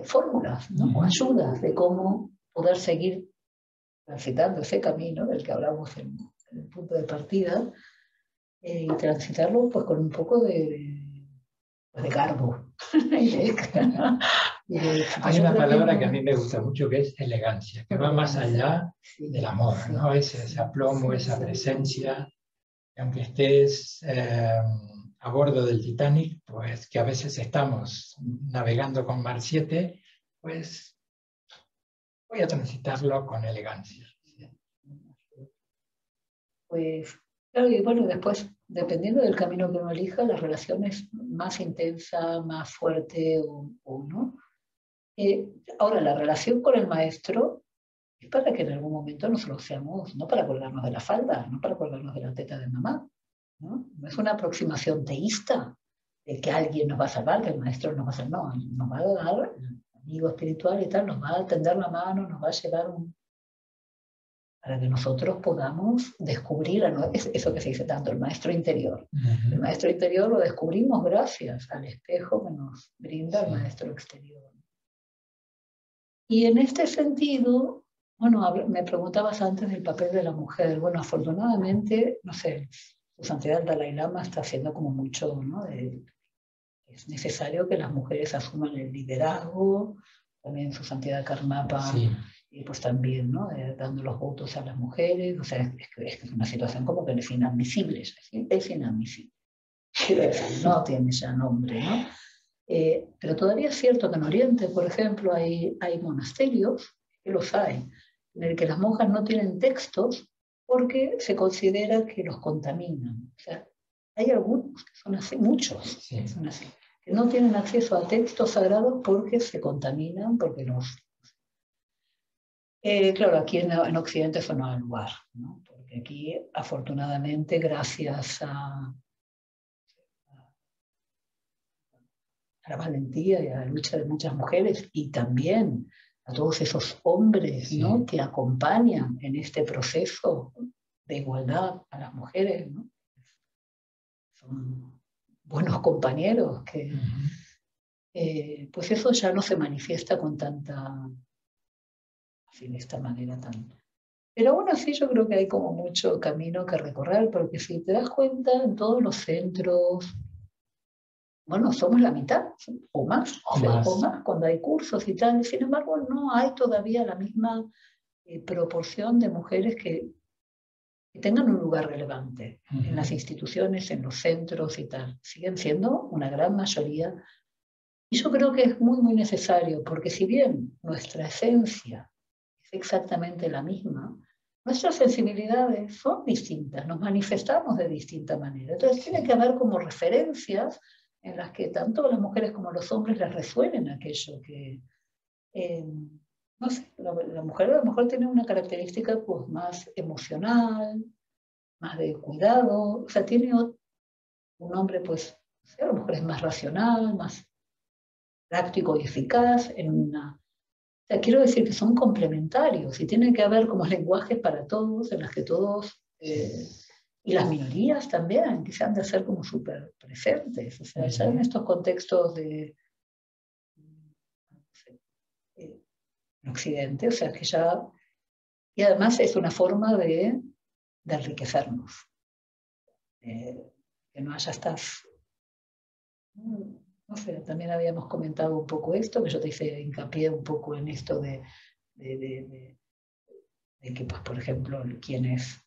fórmulas, ¿no? O ayudas de cómo poder seguir transitando ese camino del que hablamos en el punto de partida, y transitarlo pues con un poco de garbo. Hay una palabra que a mí me gusta mucho que es elegancia, que va más allá de la moda, ¿no? Ese aplomo, esa presencia, que aunque estés a bordo del Titanic, pues que a veces estamos navegando con Mar 7, pues voy a transitarlo con elegancia. Pues, claro, y bueno, después, dependiendo del camino que uno elija, la relación es más intensa, más fuerte o no. Ahora, la relación con el maestro es para que en algún momento nosotros seamos, no para colgarnos de la falda, no para colgarnos de la teta de mamá, ¿no? No es una aproximación teísta de que alguien nos va a salvar, que el maestro nos va a salvar, no, nos va a dar, el amigo espiritual y tal, nos va a tender la mano, nos va a llevar para que nosotros podamos descubrir eso que se dice tanto, el maestro interior. Uh-huh. El maestro interior lo descubrimos gracias al espejo que nos brinda el maestro exterior. Y en este sentido, bueno, me preguntabas antes del papel de la mujer. Bueno, afortunadamente, no sé, su santidad el Dalai Lama está haciendo como mucho, ¿no? Es necesario que las mujeres asuman el liderazgo, también su santidad Karmapa, sí. Y pues también, ¿no? Dando los votos a las mujeres, o sea, es una situación como que es inadmisible, es inadmisible. No tiene ya nombre, ¿no? Pero todavía es cierto que en Oriente, por ejemplo, hay monasterios, que los hay, en el que las monjas no tienen textos porque se considera que los contaminan. O sea, hay algunos que son así, muchos sí. son así, que no tienen acceso a textos sagrados porque se contaminan, porque los... claro, aquí en Occidente eso no da lugar, ¿no? Porque aquí, afortunadamente, gracias a la valentía y a la lucha de muchas mujeres y también a todos esos hombres, sí. ¿no? Que acompañan en este proceso de igualdad a las mujeres, ¿no? Son buenos compañeros que, pues eso ya no se manifiesta con tanta, así de esta manera tan... Pero aún así yo creo que hay como mucho camino que recorrer, porque si te das cuenta, en todos los centros, bueno, somos la mitad o más, o más cuando hay cursos y tal. Sin embargo, no hay todavía la misma proporción de mujeres que tengan un lugar relevante en las instituciones, en los centros y tal. Siguen siendo una gran mayoría. Y yo creo que es muy, muy necesario, porque si bien nuestra esencia es exactamente la misma, nuestras sensibilidades son distintas, nos manifestamos de distinta manera. Entonces tiene que haber como referencias en las que tanto las mujeres como los hombres les resuenen aquello que, no sé, la mujer a lo mejor tiene una característica pues, más emocional, más de cuidado, o sea, tiene un hombre pues, a lo mejor es más racional, más práctico y eficaz, o sea, quiero decir que son complementarios y tiene que haber como lenguajes para todos, en las que todos... y las minorías también, que se han de hacer como súper presentes. O sea, ya en estos contextos de en Occidente, o sea, que ya... Y además es una forma de enriquecernos. Que no haya estas... No sé, también habíamos comentado un poco esto, que yo te hice hincapié un poco en esto de que, pues, por ejemplo, quienes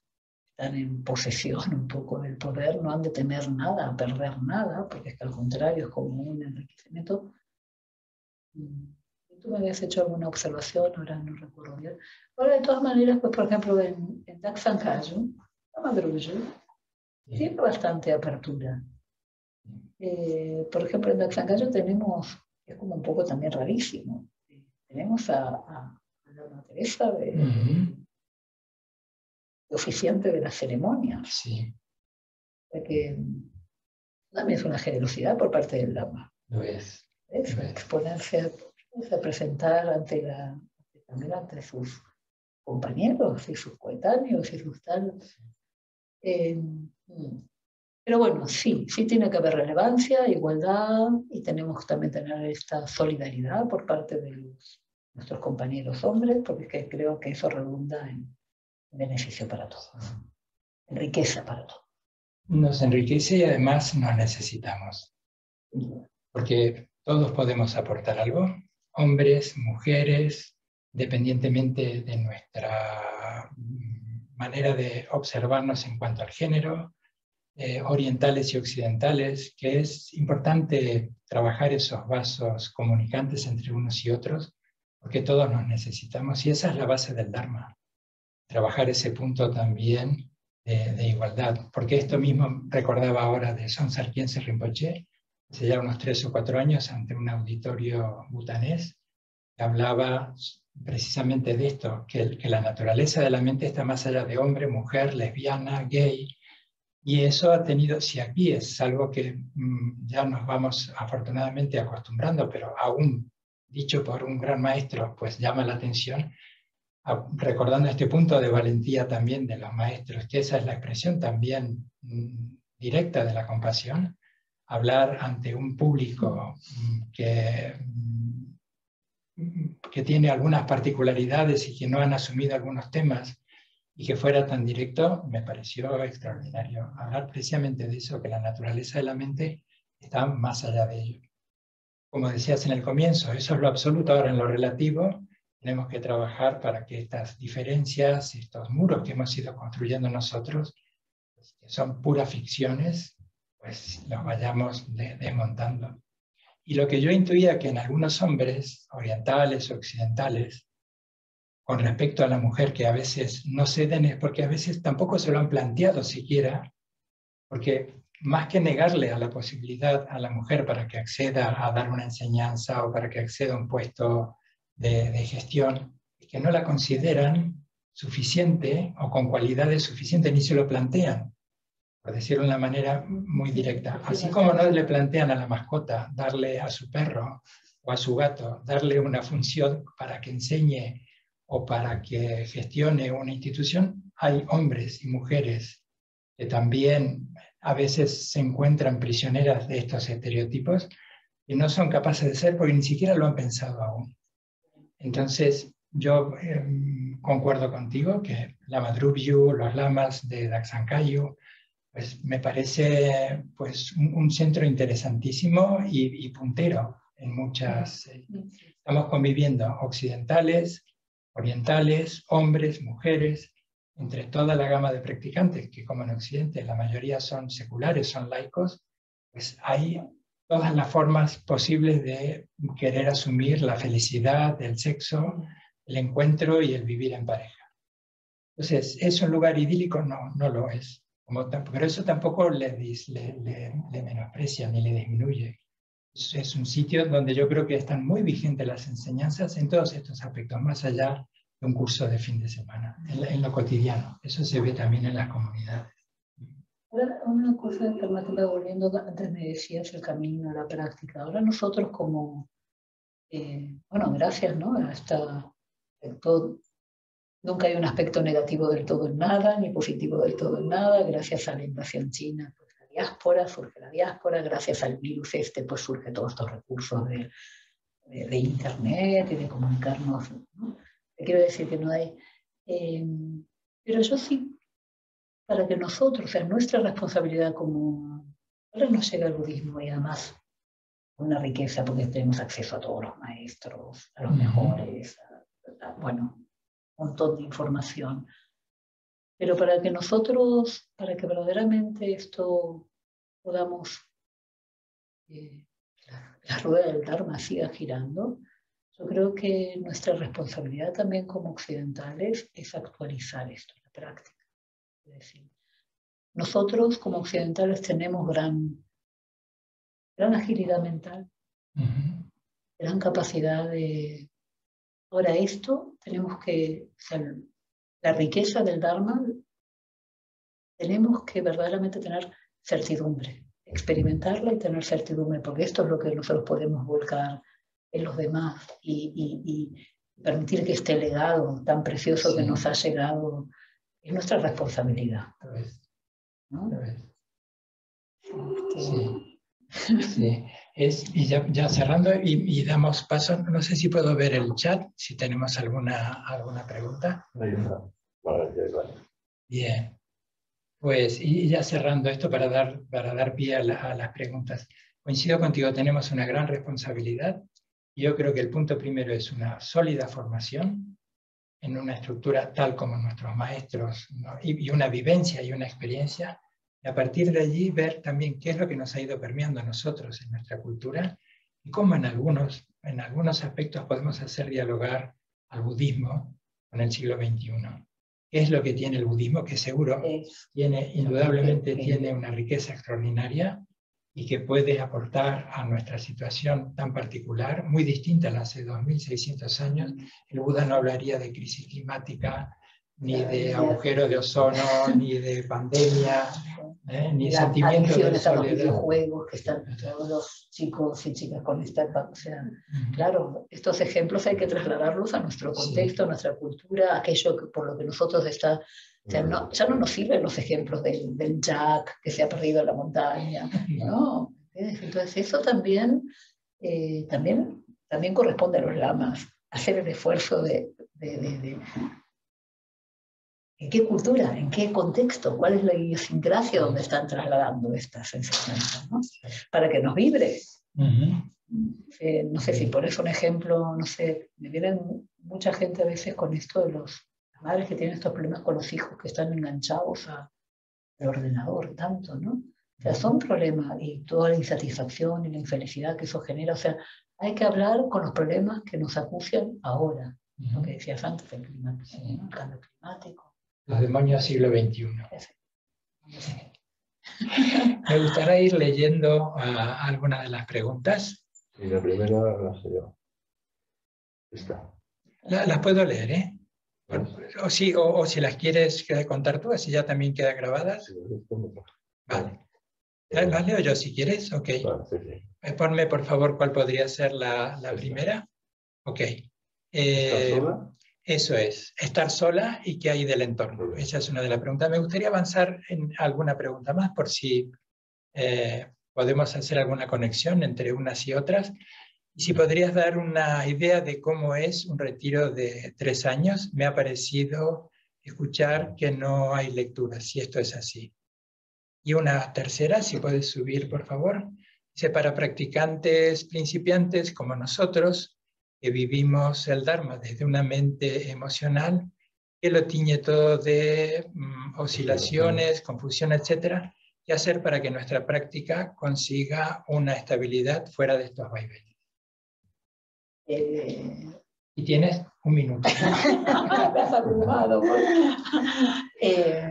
están en posesión un poco del poder no han de tener nada, perder nada, porque es que al contrario es como un enriquecimiento. Tú me habías hecho alguna observación, ahora no recuerdo bien. Ahora, de todas maneras, pues por ejemplo, en Daxankayu, la Madruyo, tiene bastante apertura. Por ejemplo, en Daxankayu tenemos, es como un poco también rarísimo, tenemos a la Teresa de oficiante de las ceremonias. Sí. Que también es una generosidad por parte del Lama. Lo es. Exponerse a presentar también ante sus compañeros y sus coetáneos y sus tal. Pero bueno, sí tiene que haber relevancia, igualdad, y tenemos también tener esta solidaridad por parte de nuestros compañeros hombres, porque es que creo que eso redunda en beneficio para todos, en riqueza para todos. Nos enriquece y además nos necesitamos. Porque todos podemos aportar algo, hombres, mujeres, dependientemente de nuestra manera de observarnos en cuanto al género, orientales y occidentales, que es importante trabajar esos vasos comunicantes entre unos y otros, porque todos nos necesitamos, y esa es la base del Dharma, trabajar ese punto también de igualdad, porque esto mismo recordaba ahora de Sonsar Khyentse Rinpoche, hace ya unos 3 o 4 años, ante un auditorio butanés, que hablaba precisamente de esto, que la naturaleza de la mente está más allá de hombre, mujer, lesbiana, gay, y eso ha tenido, si aquí es algo que ya nos vamos afortunadamente acostumbrando, pero aún dicho por un gran maestro, pues llama la atención, recordando este punto de valentía también de los maestros, que esa es la expresión también directa de la compasión, hablar ante un público que tiene algunas particularidades y que no han asumido algunos temas, y que fuera tan directo, me pareció extraordinario. Hablar precisamente de eso, que la naturaleza de la mente está más allá de ello. Como decías en el comienzo, eso es lo absoluto, ahora en lo relativo tenemos que trabajar para que estas diferencias, estos muros que hemos ido construyendo nosotros, pues, que son puras ficciones, pues los vayamos desmontando. Y lo que yo intuía que en algunos hombres, orientales, occidentales, con respecto a la mujer, que a veces no ceden, es porque a veces tampoco se lo han planteado siquiera, porque más que negarle a la posibilidad a la mujer para que acceda a dar una enseñanza o para que acceda a un puesto de gestión, es que no la consideran suficiente o con cualidades suficientes, ni se lo plantean, por decirlo de una manera muy directa. Así como no le plantean a la mascota darle a su perro o a su gato, darle una función para que enseñe o para que gestione una institución, hay hombres y mujeres que también a veces se encuentran prisioneras de estos estereotipos y no son capaces de ser porque ni siquiera lo han pensado aún. Entonces, yo concuerdo contigo que Lama Drupyu, los lamas de Daksangkayu, pues me parece pues, un centro interesantísimo y puntero en muchas... estamos conviviendo occidentales, orientales, hombres, mujeres, entre toda la gama de practicantes, que como en Occidente la mayoría son seculares, son laicos, pues hay todas las formas posibles de querer asumir la felicidad, el sexo, el encuentro y el vivir en pareja. Entonces, ¿es un lugar idílico? No, no lo es. Pero eso tampoco le menosprecia ni le disminuye. Es un sitio donde yo creo que están muy vigentes las enseñanzas en todos estos aspectos, más allá de un curso de fin de semana, en lo cotidiano. Eso se ve también en las comunidades. Ahora, una cosa que me estaba volviendo, antes me decías el camino, la práctica. Ahora nosotros como, bueno, gracias, ¿no? Hasta todo, nunca hay un aspecto negativo del todo en nada, ni positivo del todo en nada. Gracias a la invasión china, pues la diáspora, surge la diáspora. Gracias al virus pues surgen todos estos recursos de Internet y de comunicarnos, ¿no? Quiero decir que no hay... pero yo sí, para que nosotros, o sea, nuestra responsabilidad como... Ahora nos llega el budismo y además una riqueza porque tenemos acceso a todos los maestros, a los mejores, bueno, un montón de información. Pero para que nosotros, para que verdaderamente esto podamos, la rueda del Dharma siga girando, yo creo que nuestra responsabilidad también como occidentales es actualizar esto en la práctica. Es decir, nosotros como occidentales tenemos gran agilidad mental, gran capacidad de... Ahora esto tenemos que, o sea, la riqueza del Dharma, tenemos que verdaderamente tener certidumbre, experimentarla y tener certidumbre, porque esto es lo que nosotros podemos volcar en los demás y permitir que este legado tan precioso que nos ha llegado es nuestra responsabilidad. ¿No? Sí. Sí. Y ya cerrando y damos paso, no sé si puedo ver el chat, si tenemos alguna pregunta. Bien. Pues, y ya cerrando esto para dar pie a las preguntas. Coincido contigo, tenemos una gran responsabilidad. Yo creo que el punto primero es una sólida formación en una estructura tal como nuestros maestros, ¿no? y una vivencia y una experiencia. Y a partir de allí ver también qué es lo que nos ha ido permeando a nosotros en nuestra cultura y cómo en algunos aspectos podemos hacer dialogar al budismo con el siglo XXI. ¿Qué es lo que tiene el budismo? Que seguro indudablemente tiene una riqueza extraordinaria y que puede aportar a nuestra situación tan particular, muy distinta a la hace 2600 años. El Buda no hablaría de crisis climática, ni de agujero de ozono, ni de pandemia, ni sentimientos de soledad. A los videojuegos que están todos los chicos y chicas con esta... O sea, claro, estos ejemplos hay que trasladarlos a nuestro contexto, a nuestra cultura, aquello por lo que nosotros está... O sea, ya no nos sirven los ejemplos del Jack que se ha perdido en la montaña, ¿no? Entonces eso también corresponde a los lamas, hacer el esfuerzo de ¿en qué cultura? ¿En qué contexto? ¿Cuál es la idiosincrasia donde están trasladando estas enseñanzas, ¿no? Para que nos vibre. No sé si pones un ejemplo, no sé, me vienen mucha gente a veces con esto de las madres que tienen estos problemas con los hijos que están enganchados al ordenador tanto, ¿no? O sea, son problemas y toda la insatisfacción y la infelicidad que eso genera. O sea, hay que hablar con los problemas que nos acucian ahora. Lo que decías antes, el cambio climático. Los demonios siglo XXI. Me gustaría ir leyendo algunas de las preguntas. Y la primera la sé yo. Esta. Las puedo leer, ¿eh? O si las quieres contar tú, así ya también quedan grabadas. Vale. ¿Las leo yo si quieres? Ok. Vale, sí. Ponme, por favor, cuál podría ser la primera. Ok. ¿Estás sola? Eso es, estar sola y qué hay del entorno. Esa es una de las preguntas. Me gustaría avanzar en alguna pregunta más por si podemos hacer alguna conexión entre unas y otras. Y si podrías dar una idea de cómo es un retiro de 3 años. Me ha parecido escuchar que no hay lectura, si esto es así. Y una tercera, si puedes subir, por favor. Dice, para practicantes principiantes como nosotros, que vivimos el Dharma desde una mente emocional, que lo tiñe todo de oscilaciones, confusión, etc. ¿Qué hacer para que nuestra práctica consiga una estabilidad fuera de estos vaivenes? Y tienes 1 minuto.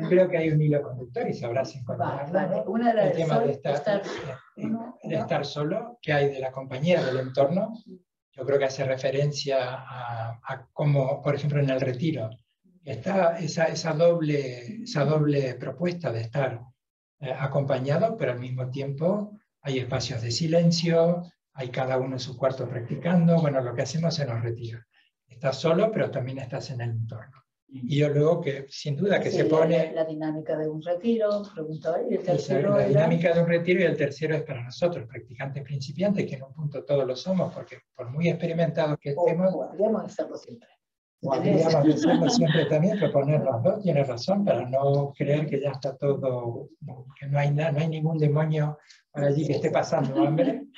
Creo que hay un hilo conductor y sabrás encontrarlo. Vale. Una de el tema de estar solo, que hay de la compañía, del entorno. Yo creo que hace referencia a cómo, por ejemplo, en el retiro, está esa doble propuesta de estar acompañado, pero al mismo tiempo hay espacios de silencio, hay cada uno en su cuarto practicando, bueno, lo que hacemos en los retiros. Estás solo, pero también estás en el entorno. Y yo luego que, sin duda, que se pone... La dinámica de un retiro, preguntaba, y el tercero la dinámica de un retiro, y el tercero es para nosotros, practicantes principiantes, que en un punto todos lo somos, porque por muy experimentados que estemos... Podríamos hacerlo siempre. Podríamos hacerlo siempre también, proponer los dos, tienes razón, para no creer que ya está todo, que no hay ningún demonio por allí que esté pasando hambre.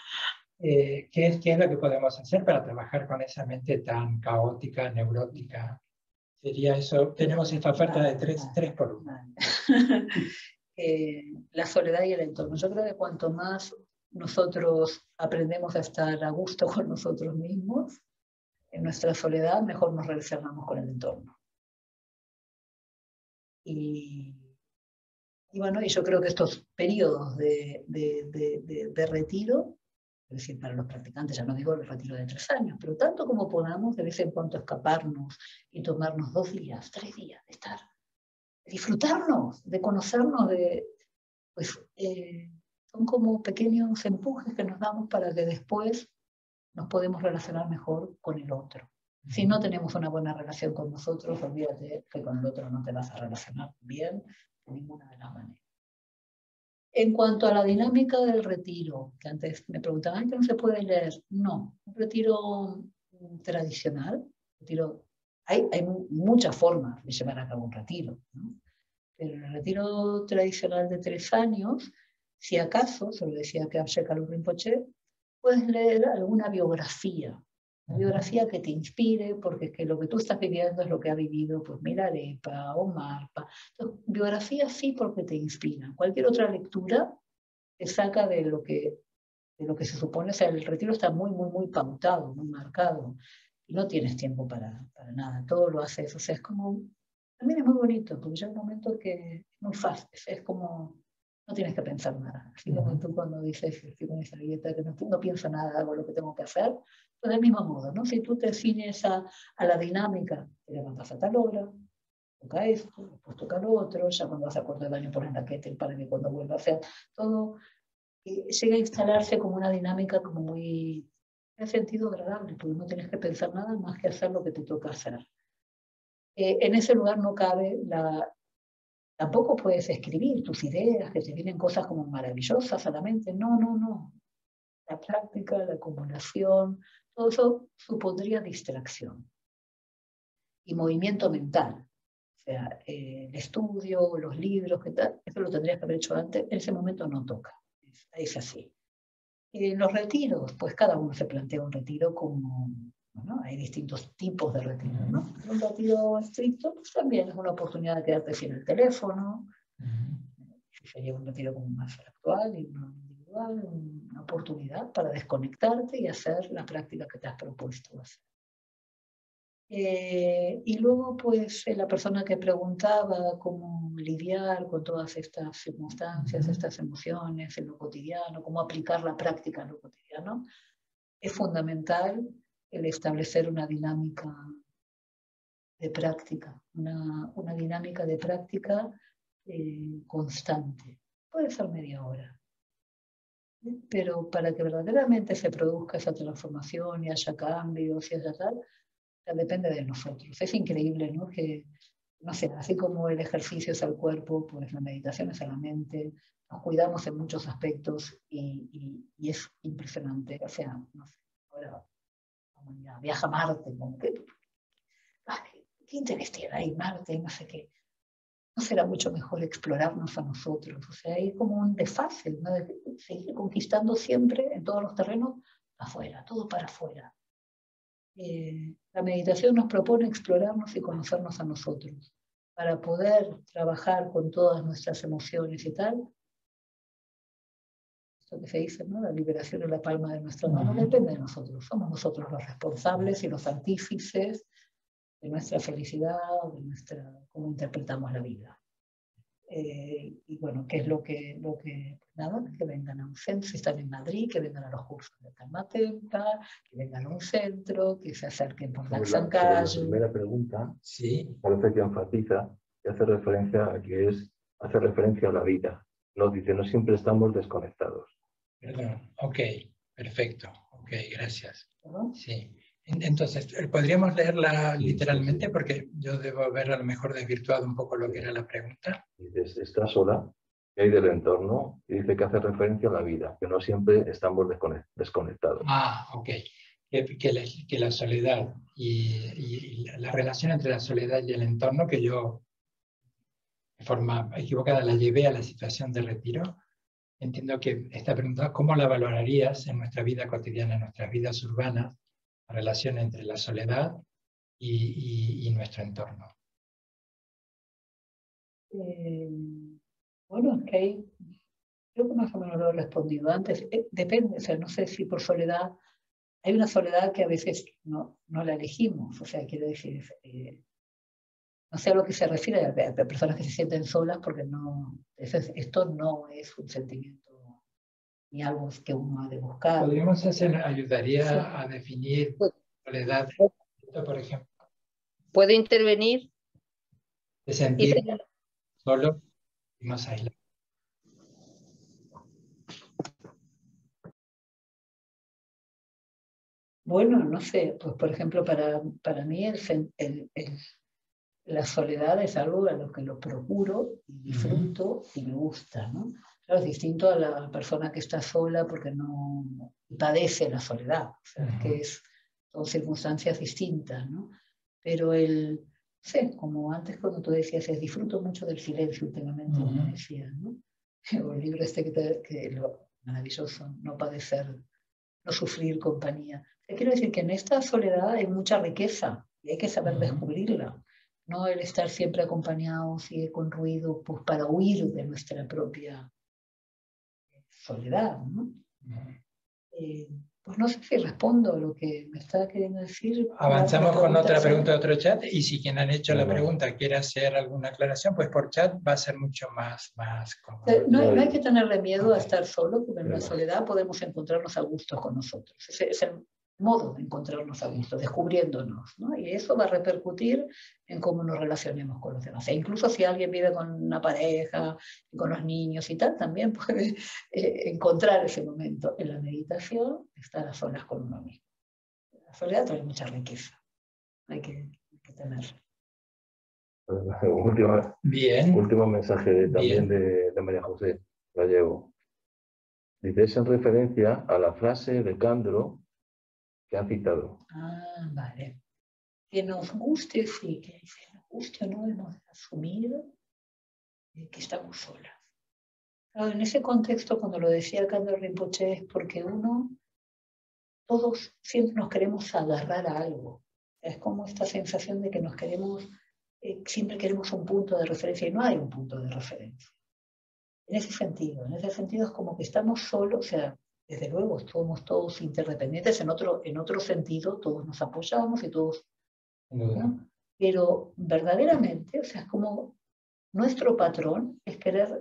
¿Qué es lo que podemos hacer para trabajar con esa mente tan caótica, neurótica? Sería eso. Tenemos esta oferta de 3 por 1. La soledad y el entorno. Yo creo que cuanto más nosotros aprendemos a estar a gusto con nosotros mismos, en nuestra soledad, mejor nos relacionamos con el entorno. Y bueno, y yo creo que estos periodos de retiro, es decir, para los practicantes, ya no digo el retiro de 3 años, pero tanto como podamos, de vez en cuando escaparnos y tomarnos 2 días, 3 días de estar, de disfrutarnos, de conocernos, son como pequeños empujes que nos damos para que después nos podemos relacionar mejor con el otro. Si no tenemos una buena relación con nosotros, olvídate que con el otro no te vas a relacionar bien de ninguna de las maneras. En cuanto a la dinámica del retiro, que antes me preguntaban que no se puede leer, no, un retiro tradicional, hay muchas formas de llevar a cabo un retiro, ¿no? Pero en el retiro tradicional de 3 años, si acaso, se lo decía que Abshe Kalur Rinpoche, puedes leer alguna biografía. Una biografía que te inspire, porque es que lo que tú estás viviendo es lo que ha vivido pues Milarepa o Marpa. Entonces, biografía sí porque te inspira. Cualquier otra lectura te saca de lo que se supone. O sea, el retiro está muy, muy, muy pautado, muy marcado. Y no tienes tiempo para nada. Todo lo haces. O sea, es como... También es muy bonito, porque llega un momento que es muy fácil. Es como... No tienes que pensar nada. Así como tú cuando dices, estoy con esa dieta, que no pienso nada, hago lo que tengo que hacer, pues del mismo modo, ¿no? Si tú te ciñes a la dinámica, te levantas a tal hora, toca esto, después toca lo otro, ya cuando vas a cortar el baño pones la kettle para que cuando vuelva a hacer todo, y llega a instalarse como una dinámica como muy, en sentido agradable, porque no tienes que pensar nada más que hacer lo que te toca hacer. En ese lugar no cabe tampoco puedes escribir tus ideas, que te vienen cosas como maravillosas a la mente. No, no, no. La práctica, la acumulación, todo eso supondría distracción y movimiento mental. O sea, el estudio, los libros, ¿qué tal? Eso lo tendrías que haber hecho antes. En ese momento no toca. Es así. Los retiros, pues cada uno se plantea un retiro como... ¿no? Hay distintos tipos de retiro, ¿no? Un retiro estricto pues, también es una oportunidad de quedarte sin el teléfono. Sería un retiro como más actual y no individual, una oportunidad para desconectarte y hacer la práctica que te has propuesto hacer. Y luego, pues, la persona que preguntaba cómo lidiar con todas estas circunstancias, estas emociones en lo cotidiano, cómo aplicar la práctica en lo cotidiano, es fundamental el establecer una dinámica de práctica, una dinámica de práctica constante. Puede ser media hora, pero para que verdaderamente se produzca esa transformación y haya cambios y haya tal, depende de nosotros. Es increíble, ¿no? Que, no sé, así como el ejercicio es al cuerpo, pues la meditación es a la mente, nos cuidamos en muchos aspectos y es impresionante. O sea, no sé, ahora viaja a Marte, como que, ¿qué interés tiene ahí Marte? No sé qué. ¿No será mucho mejor explorarnos a nosotros? O sea, hay como un desfase, ¿no? De seguir conquistando siempre en todos los terrenos afuera, todo para afuera. La meditación nos propone explorarnos y conocernos a nosotros. Para poder trabajar con todas nuestras emociones y tal, esto que se dice, ¿no? La liberación en la palma de nuestra mano, depende de nosotros. Somos nosotros los responsables y los artífices de nuestra felicidad, de cómo interpretamos la vida. Y bueno, ¿qué es lo que nada? Que vengan a un centro, si están en Madrid, que vengan a los cursos de Kalmatempa, que vengan a un centro, que se acerquen por la primera pregunta, sí. parece que enfatiza que hace referencia a hace referencia a la vida. Nos dice, no siempre estamos desconectados. Perdón, ok, perfecto, ok, gracias. ¿no? Sí. Entonces, ¿podríamos leerla literalmente? Sí. Porque yo debo haber a lo mejor desvirtuado un poco lo que era la pregunta. Dice, está sola, que hay del entorno, y dice que hace referencia a la vida, que no siempre estamos desconectados. Ah, ok. Que la soledad y la relación entre la soledad y el entorno, que yo de forma equivocada la llevé a la situación de retiro. Entiendo que esta pregunta, ¿cómo la valorarías en nuestra vida cotidiana, en nuestras vidas urbanas, la relación entre la soledad y nuestro entorno? Bueno, es que hay, creo que más o menos lo he respondido antes. Depende, o sea, no sé si por soledad, hay una soledad que a veces no la elegimos, o sea, quiero decir, no sé a lo que se refiere a personas que se sienten solas porque esto no es un sentimiento ni algo que uno ha de buscar. ¿Podríamos ayudaría a definir soledad, por ejemplo? ¿Puedo intervenir? De sentir solo y más aislado. Bueno, no sé, pues por ejemplo, para mí la soledad es algo a lo que lo procuro y disfruto y me gusta, ¿no? Claro, es distinto a la persona que está sola porque no padece la soledad, o sea, que son circunstancias distintas, ¿no? Pero Sí, como antes cuando tú decías, disfruto mucho del silencio últimamente, me decías, ¿no? O el libro este que lo maravilloso, no padecer, no sufrir compañía. Te quiero decir que en esta soledad hay mucha riqueza y hay que saber descubrirla. No el estar siempre acompañados y con ruido, pues para huir de nuestra propia soledad, ¿no? Pues no sé si respondo a lo que me está queriendo decir. Avanzamos con otra pregunta de otro chat, y si quien han hecho la pregunta quiere hacer alguna aclaración, pues por chat va a ser mucho más cómodo. No hay que tenerle miedo a estar solo, porque en la soledad podemos encontrarnos a gusto con nosotros. Es el modo de encontrarnos a gusto, descubriéndonos, ¿no? Y eso va a repercutir en cómo nos relacionemos con los demás. E incluso si alguien vive con una pareja, con los niños y tal, también puede encontrar ese momento en la meditación, estar a solas con uno mismo. La soledad trae mucha riqueza, hay que tener. Último mensaje también de María José Gallego. Dice, es en referencia a la frase de Candro que ha citado. Vale. Que nos guste, sí, que nos guste o no, hemos de asumir que estamos solas. Claro, en ese contexto, cuando lo decía Candro Rinpoche, es porque todos siempre nos queremos agarrar a algo. Es como esta sensación de que nos queremos, siempre queremos un punto de referencia y no hay un punto de referencia. En ese sentido es como que estamos solos, o sea, desde luego somos todos interdependientes, en otro sentido todos nos apoyamos y todos, ¿no? Pero verdaderamente, o sea, es como nuestro patrón es querer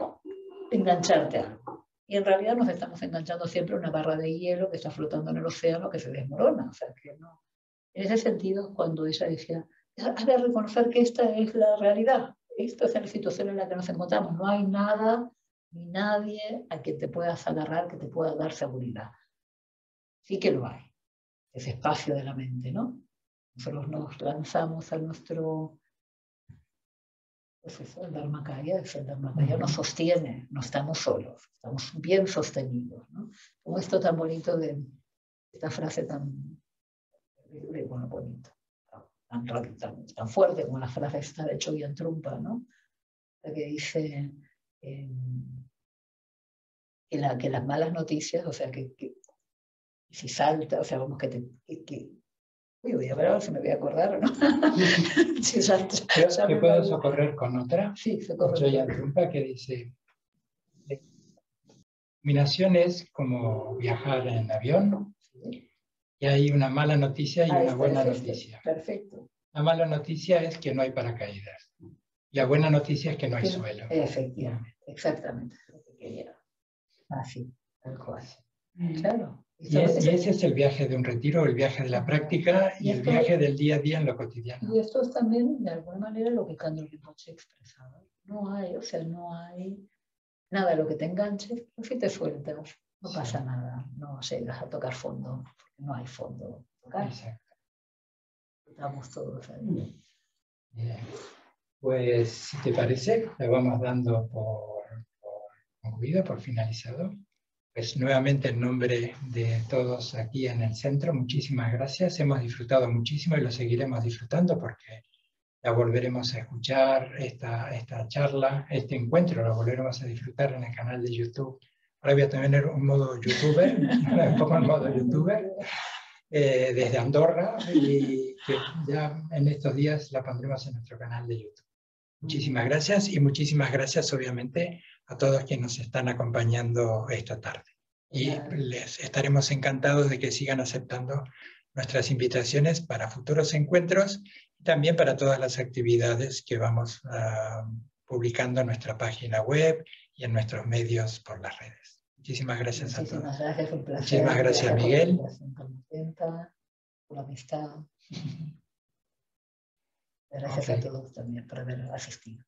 engancharte a algo. Y en realidad nos estamos enganchando siempre a una barra de hielo que está flotando en el océano que se desmorona. O sea, que no. En ese sentido, cuando ella decía, has de reconocer que esta es la realidad, esta es la situación en la que nos encontramos, no hay nada ni nadie a quien te puedas agarrar, que te pueda dar seguridad. Sí que lo hay, ese espacio de la mente, ¿no? Nosotros nos lanzamos a nuestro... Pues eso, el Dharmakaya nos sostiene, no estamos solos, estamos bien sostenidos, ¿no? Como esto tan bonito de esta frase tan bonito, tan fuerte como la frase esta de Chogyam Trungpa, ¿no? La que dice que las malas noticias, o sea, que si salta, o sea, vamos, uy, voy a ver ahora si me voy a acordar o no. Si salta, ¿Te puedo socorrer con otra? Sí, socorrer. Chogyam Trungpa que dice, iluminación es como viajar en avión, y hay una mala noticia y una buena noticia. Perfecto. La mala noticia es que no hay paracaídas. La buena noticia es que no hay suelo. Efectivamente, exactamente. Lo que quería. Así, tal cual. Claro. Y ese es el viaje de un retiro, el viaje de la práctica y el viaje del día a día en lo cotidiano. Y esto es también, de alguna manera, lo que Candro Rinpoche expresaba. No hay nada a lo que te enganches, pero si te sueltas, no pasa nada, no llegas a tocar fondo, porque no hay fondo. Exacto. Estamos todos ahí. Bien. Pues, si te parece, lo vamos dando por concluido, por finalizado. Pues nuevamente en nombre de todos aquí en el centro, muchísimas gracias. Hemos disfrutado muchísimo y lo seguiremos disfrutando porque la volveremos a escuchar, esta charla, este encuentro, lo volveremos a disfrutar en el canal de YouTube. Ahora voy a tener un modo youtuber, un poco en modo youtuber, desde Andorra, y que ya en estos días la pondremos en nuestro canal de YouTube. Muchísimas gracias y muchísimas gracias obviamente a todos quienes nos están acompañando esta tarde. Y les estaremos encantados de que sigan aceptando nuestras invitaciones para futuros encuentros y también para todas las actividades que vamos publicando en nuestra página web y en nuestros medios por las redes. Muchísimas gracias a todos. Muchísimas gracias, un placer. Muchísimas gracias, Miguel. Por la amistad. Gracias a todos también por haber asistido.